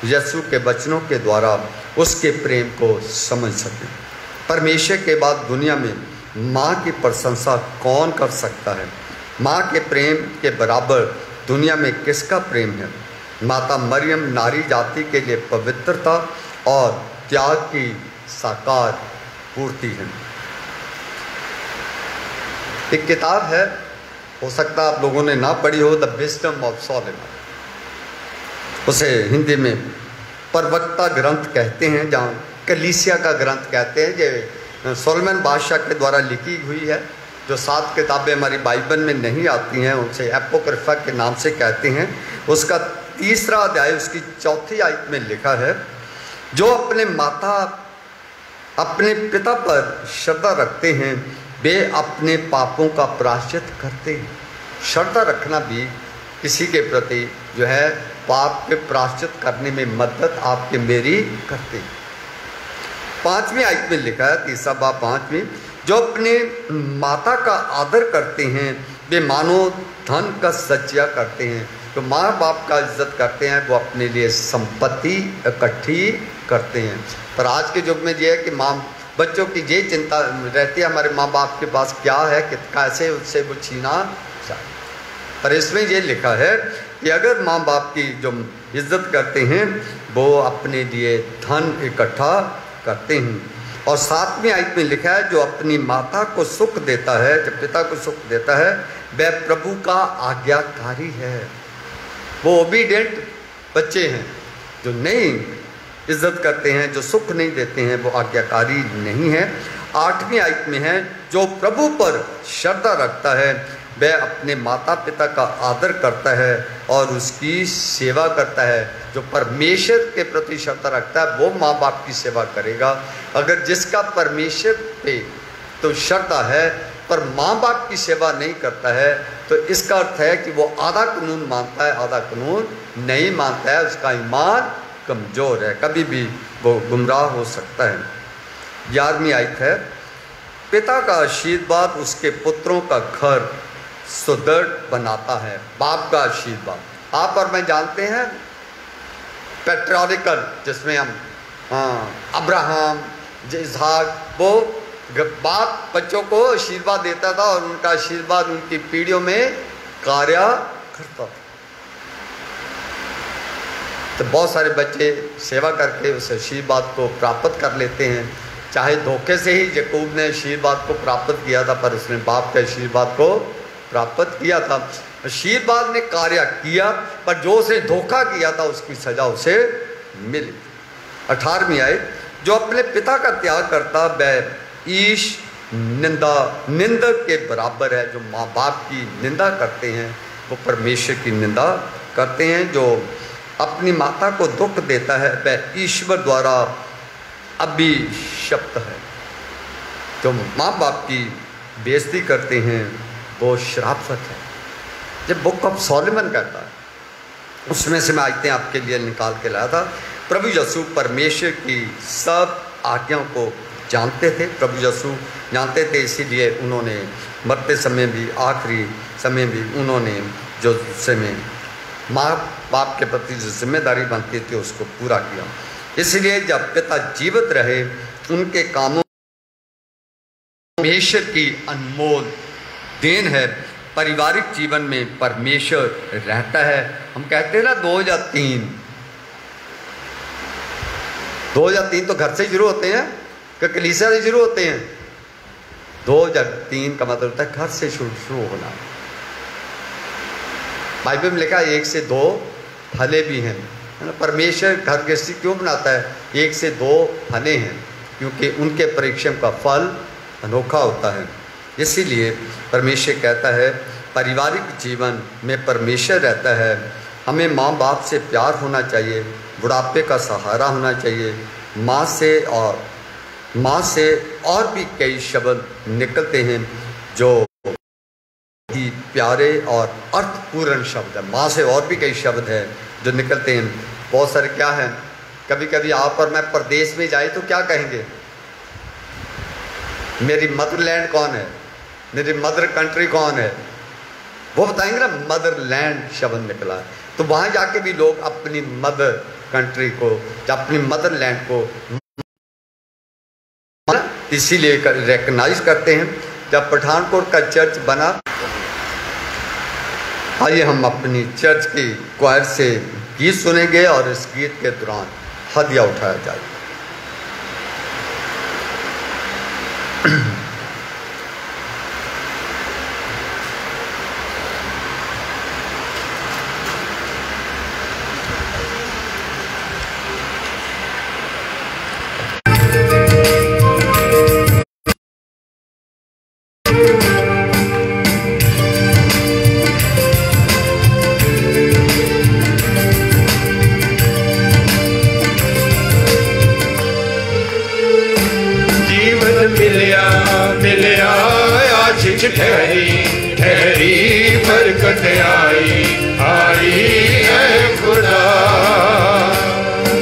[SPEAKER 1] यीशु के वचनों के द्वारा उसके प्रेम को समझ सकें। परमेश्वर के बाद दुनिया में माँ की प्रशंसा कौन कर सकता है? माँ के प्रेम के बराबर दुनिया में किसका प्रेम है? माता मरियम नारी जाति के लिए पवित्रता और त्याग की साकार पूर्ति है। एक किताब है, हो सकता है आप लोगों ने ना पढ़ी हो, द विजडम ऑफ सोलोमन। उसे हिंदी में प्रवक्ता ग्रंथ कहते हैं, जहाँ कलीसिया का ग्रंथ कहते हैं। ये सोलोमन बादशाह के द्वारा लिखी हुई है। जो 7 किताबें हमारी बाइबल में नहीं आती हैं उनसे एपोक्रिफा के नाम से कहते हैं। उसका 3रा अध्याय उसकी 4वीं आयत में लिखा है, जो अपने पिता पर श्रद्धा रखते हैं वे अपने पापों का प्रायश्चित करते हैं। श्रद्धा रखना भी किसी के प्रति जो है पाप के प्रायश्चित करने में मदद आपके मेरी करते हैं। 5वीं आयत में लिखा है, 3 बाब 5वीं, जो अपने माता का आदर करते हैं वे मानो धन का सज्जा करते हैं। तो माँ बाप का इज्जत करते हैं वो अपने लिए संपत्ति इकट्ठी करते हैं। पर आज के युग में ये है कि माँ बच्चों की ये चिंता रहती है हमारे माँ बाप के पास क्या है कि कैसे उससे वो छीना चाहिए। पर इसमें ये लिखा है कि अगर माँ बाप की जो इज्जत करते हैं वो अपने लिए धन इकट्ठा करते हैं। और 7वीं आयत में लिखा है जो अपनी माता को सुख देता है, जब पिता को सुख देता है, वह प्रभु का आज्ञाकारी है। वो ओबीडियंट बच्चे हैं। जो नहीं इज्जत करते हैं, जो सुख नहीं देते हैं, वो आज्ञाकारी नहीं है। 8वीं आयत में है जो प्रभु पर श्रद्धा रखता है वह अपने माता पिता का आदर करता है और उसकी सेवा करता है। जो परमेश्वर के प्रति श्रद्धा रखता है वो माँ बाप की सेवा करेगा। अगर जिसका परमेश्वर पे तो श्रद्धा है पर माँ बाप की सेवा नहीं करता है तो इसका अर्थ है कि वो आधा कानून मानता है, आधा कानून नहीं मानता है। उसका ईमान कमज़ोर है, कभी भी वो गुमराह हो सकता है। 11वीं आयत है पिता का आशीर्वाद उसके पुत्रों का घर सुदृढ़ बनाता है। बाप का आशीर्वाद आप और मैं जानते हैं पैट्रियार्कल, जिसमें हम अब्राहम इसहाक वो बाप बच्चों को आशीर्वाद देता था और उनका आशीर्वाद उनकी पीढ़ियों में कार्य करता था। तो बहुत सारे बच्चे सेवा करके उस आशीर्वाद को प्राप्त कर लेते हैं। चाहे धोखे से ही याकूब ने आशीर्वाद को प्राप्त किया था पर उसने बाप के आशीर्वाद को प्राप्त किया था। आशीर्वाद ने कार्य किया पर जो उसे धोखा किया था उसकी सजा उसे मिली। 18वीं आयत जो अपने पिता का त्याग करता वह ईश निंदक के बराबर है। जो माँ बाप की निंदा करते हैं वो परमेश्वर की निंदा करते हैं। जो अपनी माता को दुख देता है वह ईश्वर द्वारा अभिशप्त है। जो माँ बाप की बेइज्जती करते हैं वो श्रापित है। जब बुक ऑफ सॉलोमन कहता है उसमें से मैं आयतें आपके लिए निकाल के लाया था। प्रभु यीशु परमेश्वर की सब आज्ञाओं को जानते थे। प्रभु यीशु जानते थे, इसीलिए उन्होंने मरते समय भी, आखिरी समय भी उन्होंने जो समय माँ बाप के प्रति जो जिम्मेदारी बनती थी उसको पूरा किया। इसलिए जब पिता जीवित रहे उनके कामों परमेश्वर की अनमोल देन है। पारिवारिक जीवन में परमेश्वर रहता है। हम कहते हैं ना 2003 तो घर से शुरू होते हैं कि कलीसिया से शुरू होते हैं। 2003 का मतलब होता है घर से शुरू होना। बाइबल में लिखा है 1 से 2 फले भी हैं, है ना। परमेश्वर घर गृहस्थी क्यों बनाता है? 1 से 2 फले हैं क्योंकि उनके परिश्रम का फल अनोखा होता है। इसीलिए परमेश्वर कहता है पारिवारिक जीवन में परमेश्वर रहता है। हमें माँ बाप से प्यार होना चाहिए, बुढ़ापे का सहारा होना चाहिए। माँ से और भी कई शब्द निकलते हैं जो ही प्यारे और अर्थपूर्ण शब्द है। माँ से और भी कई शब्द हैं जो निकलते हैं। बहुत सारे क्या हैं, कभी कभी आप और मैं परदेश में जाए तो क्या कहेंगे? मेरी मदरलैंड कौन है, मेरी मदर कंट्री कौन है, वो बताएंगे ना। मदरलैंड शब्द निकला है तो वहाँ जाके भी लोग अपनी मदर कंट्री को या अपनी मदरलैंड को इसीलिए रिकॉग्नाइज करते हैं। जब पठानकोट का चर्च बना, आइए हम अपनी चर्च की क्वायर से गीत सुनेंगे और इस गीत के दौरान हदिया उठाया जाएगा।
[SPEAKER 2] ठहरी बरकत आई है खुदा।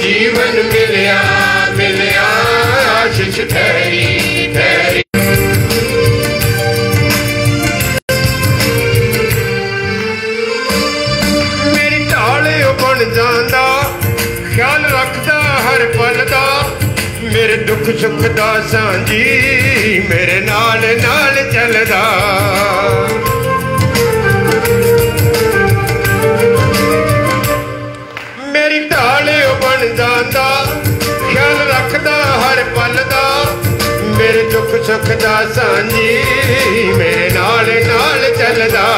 [SPEAKER 2] जीवन मिलिया आशीष ठहरी सुख दा सांझी मेरे नाल नाल चलदा। मेरी ढाल बन जांदा ख्याल रखदा हर पल दा। मेरे दुख सुख दा सांझी मेरे नाल नाल चलदा।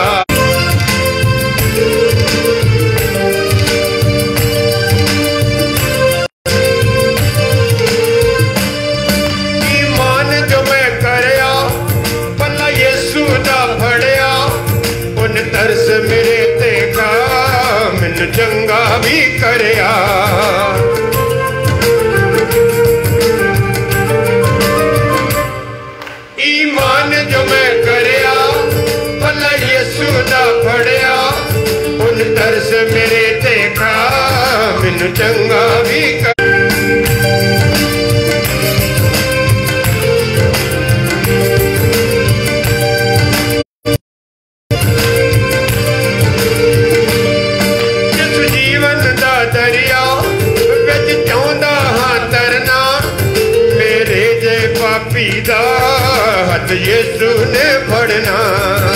[SPEAKER 2] तरस मेरे ते का मैनू चंगा भी करया। ईमान जो मैं करया भला यीशु दा फड़या। उन तरस मेरे ते का मैनू चंगा भी कर। हाथ यीशु ने फड़ना।